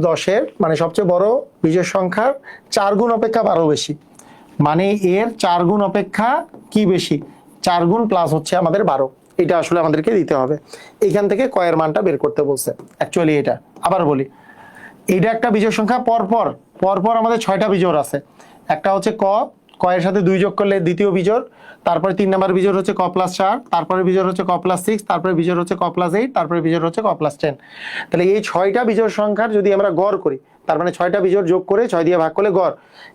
10-এর মানে সবচেয়ে বড় বিজোড় সংখ্যার 4 গুণ অপেক্ষা 12 বেশি, মানে এর 4 গুণ অপেক্ষা কি বেশি, 4 গুণ প্লাস হচ্ছে আমাদের 12। এটা আসলে আমাদেরকে দিতে হবে, এইখান থেকে ক এর মানটা বের করতে বলছে অ্যাকচুয়ালি। এটা আবার বলি, এইটা একটা বিজোড় সংখ্যা, পরপর আমাদের 6টা বিজোড় আছে। একটা হচ্ছে ক এর সাথে 2 যোগ করলে দ্বিতীয় বিজোড়, তারপরে 3 নম্বর বিজোড় হচ্ছে ক প্লাস 4, তারপরে বিজোড় হচ্ছে ক প্লাস 6, তারপরে বিজোড় হচ্ছে ক প্লাস 8, তারপরে বিজোড় হচ্ছে ক প্লাস 10। তাহলে এই 6টা বিজোড় সংখ্যার যদি আমরা গড় করি, তার মানে 6টা বিজোড় যোগ করে 6 দিয়ে ভাগ করলে গড়,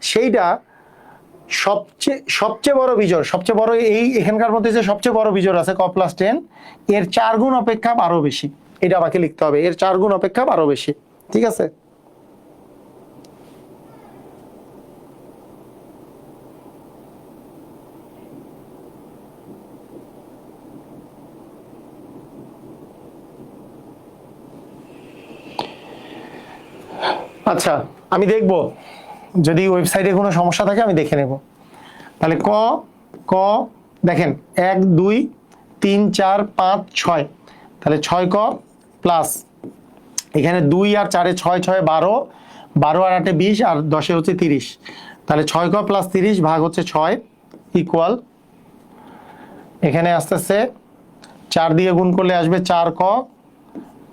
সেইটা সবচেয়ে বড় বিজোড়, সবচেয়ে বড় এই এখানকার মধ্যে যে সবচেয়ে বড় বিজোড় আছে ক প্লাস 10, এর 4 গুণ অপেক্ষা 12 বেশি। এটা আমাকে লিখতে হবে, এর 4 গুণ অপেক্ষা 12 বেশি। ঠিক আছে, আচ্ছা আমি দেখব যদি ওয়েবসাইটে কোনো সমস্যা থাকে আমি দেখে নেব। তাহলে ক দেখেন 1 2 3 4 5 6, তাহলে 6 ক প্লাস এখানে 2 আর 4 6 6 12, 12 আর 8 20 আর 10 হচ্ছে 30, তাহলে 6 ক প্লাস 30 ভাগ হচ্ছে 6 ইকুয়াল, এখানে আসতেছে 4 দিয়ে গুণ করলে আসবে 4 ক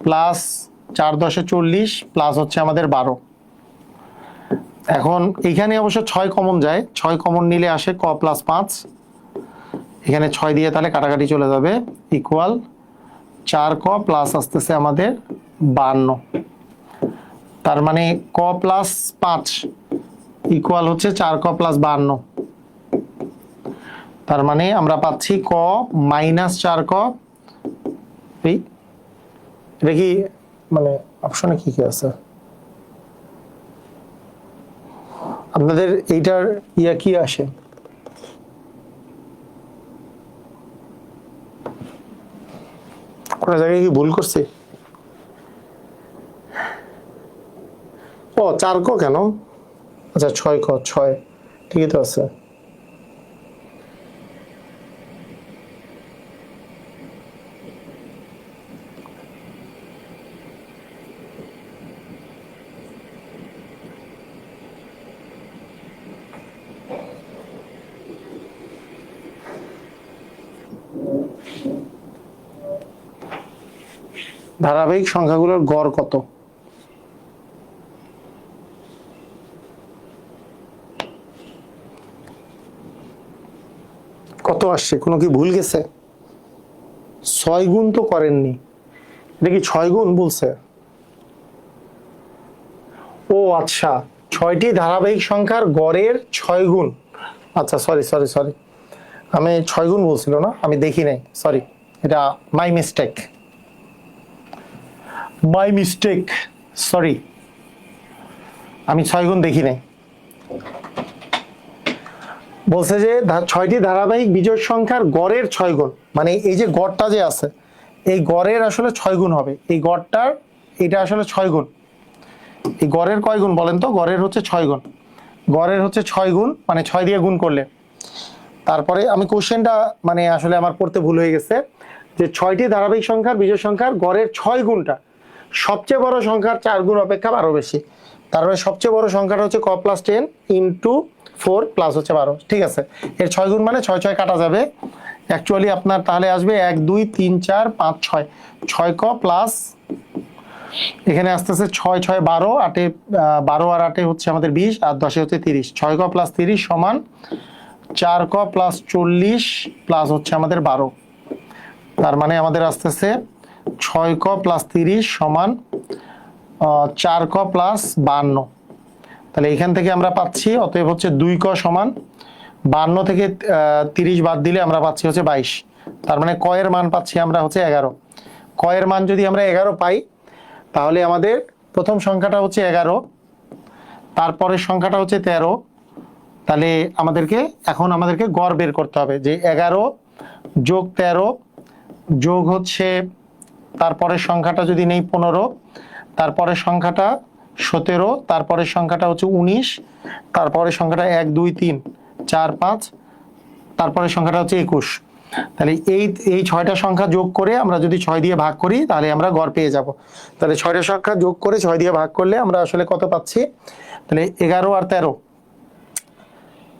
প্লাস 4 10 40 প্লাস হচ্ছে আমাদের 12। এখন এখানে অবশ্য 6 কমন যায়, 6 কমন নিলে আসে ক প্লাস 5, এখানে 6 দিয়ে তাহলে কাটাকাটি চলে যাবে ইকুয়াল 4 ক প্লাস আসতেছে আমাদের 52, তার মানে ক প্লাস 5 ইকুয়াল হচ্ছে 4 ক প্লাস 52, তার মানে আমরা পাচ্ছি ক মাইনাস 4 ক। এই এটা কি মানে অপশনে কি কি আছে আপনাদের, এইটার ইয়া কি আসে, কোন জায়গায় কি ভুল করছে? ও 4 ক কেন, আচ্ছা 6 ক, 6 ঠিকই তো আছে। ধারাবাহিক সংখ্যাগুলোর গড় কত? কত আসছে, কোনো কি ভুল গেছে? 6 গুণ তো করেননি, এটা কি 6 গুণ বলছে? ও আচ্ছা, 6টি ধারাবাহিক সংখ্যার গড়ের 6 গুণ। আচ্ছা সরি আমি 6 গুণ বলছিল না, আমি দেখি নাই, সরি, এটা মাই মিস্টেক, সরি, আমি 6 গুণ দেখি নাই। বলছে যে 6টি ধারাবাহিক বিজোড় সংখ্যার গড়ের 6 গুণ, মানে এই যে গড়টা যে আছে এই গড়ের আসলে 6 গুণ হবে, এই গড়টার এটা আসলে 6 গুণ। এই গড়ের কয় গুণ বলেন তো? গড়ের হচ্ছে 6 গুণ, গড়ের হচ্ছে 6 গুণ, মানে 6 দিয়ে গুণ করলে। তারপরে আমি কোশ্চেনটা মানে আসলে আমার পড়তে ভুল হয়ে গেছে, যে 6টি ধারাবাহিক সংখ্যার বিজোড় সংখ্যার গড়ের 6 গুণটা সবচেয়ে বড় সংখ্যার 4 গুণ অপেক্ষা 12 বেশি। তারপরে সবচেয়ে বড় সংখ্যাটা হচ্ছে ক প্লাস 10 ইন্টু 4 প্লাস হচ্ছে 12। ঠিক আছে, এর 6 গুণ মানে 6 6 কাটা যাবে, অ্যাকচুয়ালি আপনার তাহলে আসবে 1 2 3 4 5 6, 6 ক প্লাস এখানে আসতেছে 6 6 12, 8 12 আর 8 হচ্ছে আমাদের 20 আর 10 হচ্ছে 30, 6 ক প্লাস 30 সমান 4 ক প্লাস 40 প্লাস হচ্ছে আমাদের 12, তার মানে আমাদের আসতেছে 6 ক প্লাস 30 সমান 4 ক প্লাস 52। তাহলে এখান থেকে আমরা পাচ্ছি অতএব হচ্ছে 2 ক সমান 52 থেকে 30 বাদ দিলে আমরা পাচ্ছি হচ্ছে 22, তার মানে ক এর মান পাচ্ছি আমরা হচ্ছে 11। ক এর মান যদি আমরা 11 পাই তাহলে আমাদের প্রথম সংখ্যাটা হচ্ছে 11, তারপরের সংখ্যাটা হচ্ছে 13। তাহলে এখন আমাদেরকে গড় বের করতে হবে যে 11 যোগ 13 যোগ হচ্ছে তারপরের সংখ্যাটা যদি নেই 15, তারপরের সংখ্যাটা 17, তারপরের সংখ্যাটা হচ্ছে 19, তারপরের সংখ্যাটা 1 2 3 4 5, তারপরের সংখ্যাটা হচ্ছে 21। তাহলে এই 6টা সংখ্যা যোগ করে আমরা যদি 6 দিয়ে ভাগ করি তাহলে আমরা গড় পেয়ে যাব। তাহলে 6টা সংখ্যা যোগ করে 6 দিয়ে ভাগ করলে আমরা আসলে কত পাচ্ছি? তাহলে 11 আর 13।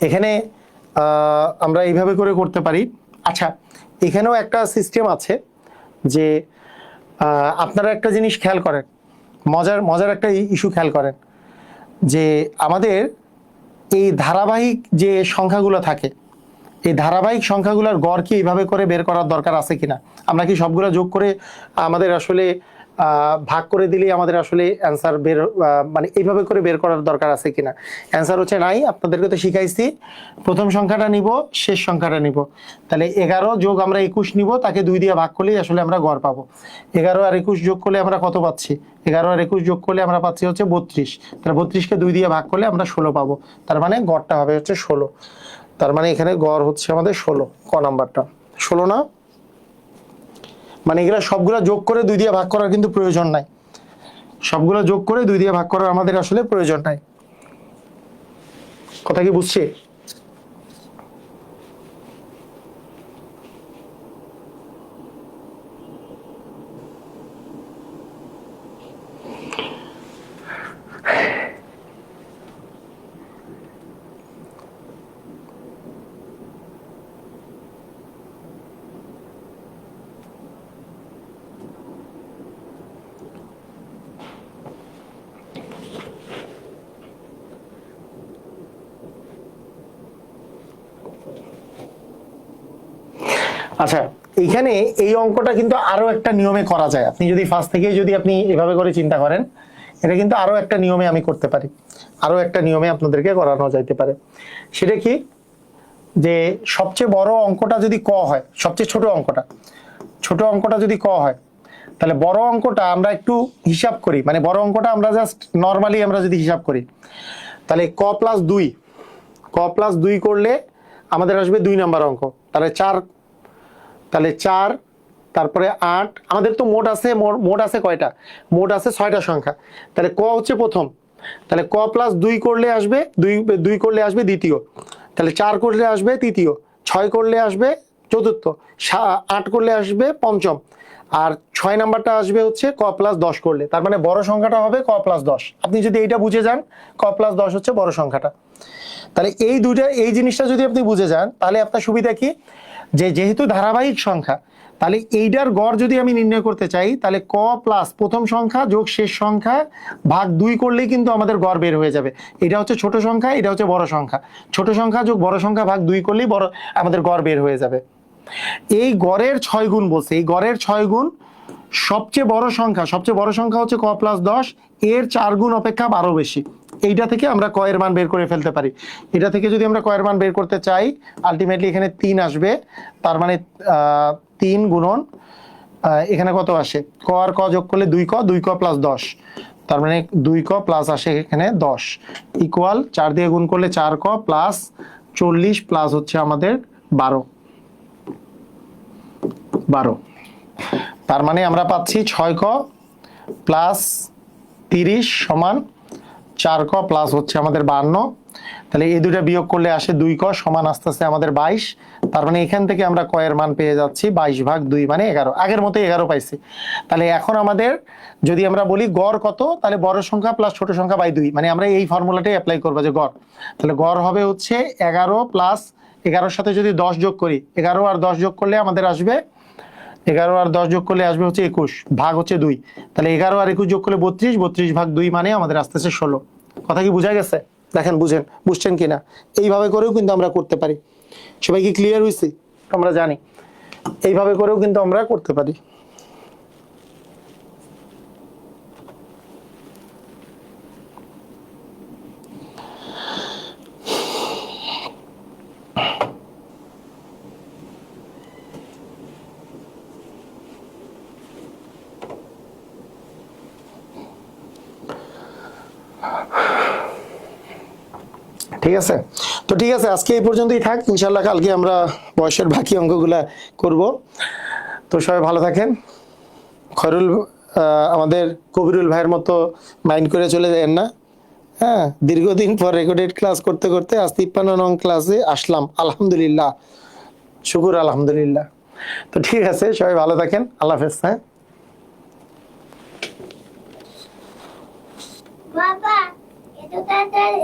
এখানে আমরা এইভাবে করে করতে পারি। আচ্ছা, এখানেও একটা সিস্টেম আছে যে আপনারা একটা জিনিস খেয়াল করেন, মজার একটা ইস্যু খেয়াল করেন যে আমাদের এই ধারাবাহিক যে সংখ্যাগুলো থাকে, এই ধারাবাহিক সংখ্যাগুলোর গড় কি এইভাবে করে বের করার দরকার আছে কিনা? আমরা কি সবগুলো যোগ করে আমাদের আসলে ভাগ করে দিলেই আমাদের আসলে অ্যান্সার বের মানে এইভাবে করে বের করার দরকার আছে কিনা? অ্যান্সার হচ্ছে নাই। আপনাদেরকে তো শিখাইছি প্রথম সংখ্যাটা নিব, শেষ সংখ্যাটা নিব। তাহলে 11 যোগ আমরা 21 নিব, তাকে 2 দিয়ে ভাগ করলেই আসলে আমরা গড় পাবো। 11 আর 21 যোগ করলে আমরা কত পাচ্ছি? 11 আর 21 যোগ করলে আমরা পাচ্ছি হচ্ছে 32। তাহলে 32কে 2 দিয়ে ভাগ করলে আমরা 16 পাবো। তার মানে গড়টা হবে হচ্ছে 16। তার মানে এখানে গড় হচ্ছে আমাদের 16, ক নাম্বারটা 16 না? মানে এগুলা সবগুলা যোগ করে 2 দিয়ে ভাগ করার কিন্তু প্রয়োজন নাই। সবগুলো যোগ করে 2 দিয়ে ভাগ করার আমাদের আসলে প্রয়োজন নাই। কথা কি বুঝছি? আচ্ছা, এইখানে এই অঙ্কটা কিন্তু আরো একটা নিয়মে করা যায়। আপনি যদি ফার্স্ট থেকে যদি আপনি এভাবে করে চিন্তা করেন, এটা কিন্তু আরো একটা নিয়মে আমি করতে পারি, আরো একটা নিয়মে আপনাদেরকে করানো যাইতে পারে। সেটা কি? যে সবচেয়ে বড় অঙ্কটা যদি ক হয়, সবচেয়ে ছোট অঙ্কটা যদি ক হয়, তাহলে বড় অঙ্কটা আমরা একটু হিসাব করি, মানে বড় অঙ্কটা আমরা জাস্ট নর্মালি আমরা যদি হিসাব করি, তাহলে ক প্লাস 2 করলে আমাদের আসবে 2 নাম্বার অঙ্ক। তাহলে 4, তারপরে 8। আমাদের তো মোট আছে কয়টা? মোট আছে 6টা সংখ্যা। তাহলে ক হচ্ছে প্রথম, তাহলে ক প্লাস 2 করলে আসবে 2 করলে আসবে দ্বিতীয়, তাহলে 4 করলে আসবে তৃতীয়, 6 করলে আসবে চতুর্থ, 8 করলে আসবে পঞ্চম, আর 6 নাম্বারটা আসবে হচ্ছে ক প্লাস 10 করলে। তার মানে বড় সংখ্যাটা হবে ক প্লাস 10। আপনি যদি এইটা বুঝে যান, ক প্লাস 10 হচ্ছে বড় সংখ্যাটা। তাহলে এই জিনিসটা যদি আপনি বুঝে যান, তাহলে আপনার সুবিধা কি? যেহেতু ধারাবাহিক সংখ্যা, তাহলে এইটার গড় যদি আমি নির্ণয় করতে চাই, তাহলে ক প্লাস প্রথম সংখ্যা যোগ শেষ সংখ্যা ভাগ 2 করলেই কিন্তু আমাদের গড় বের হয়ে যাবে। এটা হচ্ছে ছোট সংখ্যা, এটা হচ্ছে বড় সংখ্যা। ছোট সংখ্যা যোগ বড় সংখ্যা ভাগ 2 করলেই আমাদের গড় বের হয়ে যাবে। এই গড়ের 6 গুণ বলছে, এই গড়ের 6 গুণ সবচেয়ে বড় সংখ্যা হচ্ছে ক প্লাস 10, এর 4 গুণ অপেক্ষা 12 বেশি। এইটা থেকে আমরা ক এর মান বের করে ফেলতে পারি। এটা থেকে যদি আমরা ক এর মান বের করতে চাই, আলটিমেটলি এখানে 3 আসবে। তার মানে 3 গুণন এখানে কত আসে? ক আর ক যোগ করলে 2ক প্লাস 10, তার মানে 2ক প্লাস আসে এখানে 10 ইকুয়াল 4 দিয়ে গুণ করলে 4ক প্লাস 40 প্লাস হচ্ছে আমাদের 12। তার মানে আমরা পাচ্ছি 6ক প্লাস 30 সমান 4ক প্লাস হচ্ছে আমাদের 52। তাহলে এই দুটা বিয়োগ করলে আসে 2ক সমান আস্তে আস্তে আমাদের 22। তার মানে এখান থেকে আমরা ক এর মান পেয়ে যাচ্ছি 22 ভাগ 2 মানে 11। আগের মতো 11 পাইছি। তাহলে এখন আমাদের যদি আমরা বলি গড় কত, তাহলে বড় সংখ্যা প্লাস ছোট সংখ্যা বাই 2, মানে আমরা এই ফর্মুলাটাই অ্যাপ্লাই করবো যে গড়। তাহলে গড় হবে হচ্ছে 11 প্লাস 11-র সাথে যদি 10 যোগ করি, 11 আর 10 যোগ করলে আমাদের আসবে 11 আর 10 যোগ করলে আসবে হচ্ছে 21 ভাগ হচ্ছে 2। তাহলে 11 আর 21 যোগ করলে 32 ভাগ 2 মানে আমাদের আসতে আসতে 16। কথা কি বোঝা গেছে? দেখেন বুঝছেন কিনা? এইভাবে করেও কিন্তু আমরা করতে পারি। সবাই কি ক্লিয়ার হয়েছে? আমরা জানি এইভাবে করেও কিন্তু আমরা করতে পারি। ঠিক আছে, তো ঠিক আছে, আজকে এই পর্যন্তই থাক। ইনশাল্লাহ কালকে আমরা বয়সের বাকি অঙ্কগুলা করব। তো সবাই ভালো থাকেন। খয়রুল আমাদের কবিরুল ভাইয়ের মতো মাইন্ড করে চলে যায় না। হ্যাঁ, দীর্ঘদিন পর রেকর্ডেড ক্লাস করতে করতে আজ 53 নং ক্লাসে আসলাম, আলহামদুলিল্লাহ, শুকুর আলহামদুলিল্লাহ। তো ঠিক আছে, সবাই ভালো থাকেন, আল্লাহ হাফেজ। হ্যাঁ বাবা, এত তাড়াতাড়ি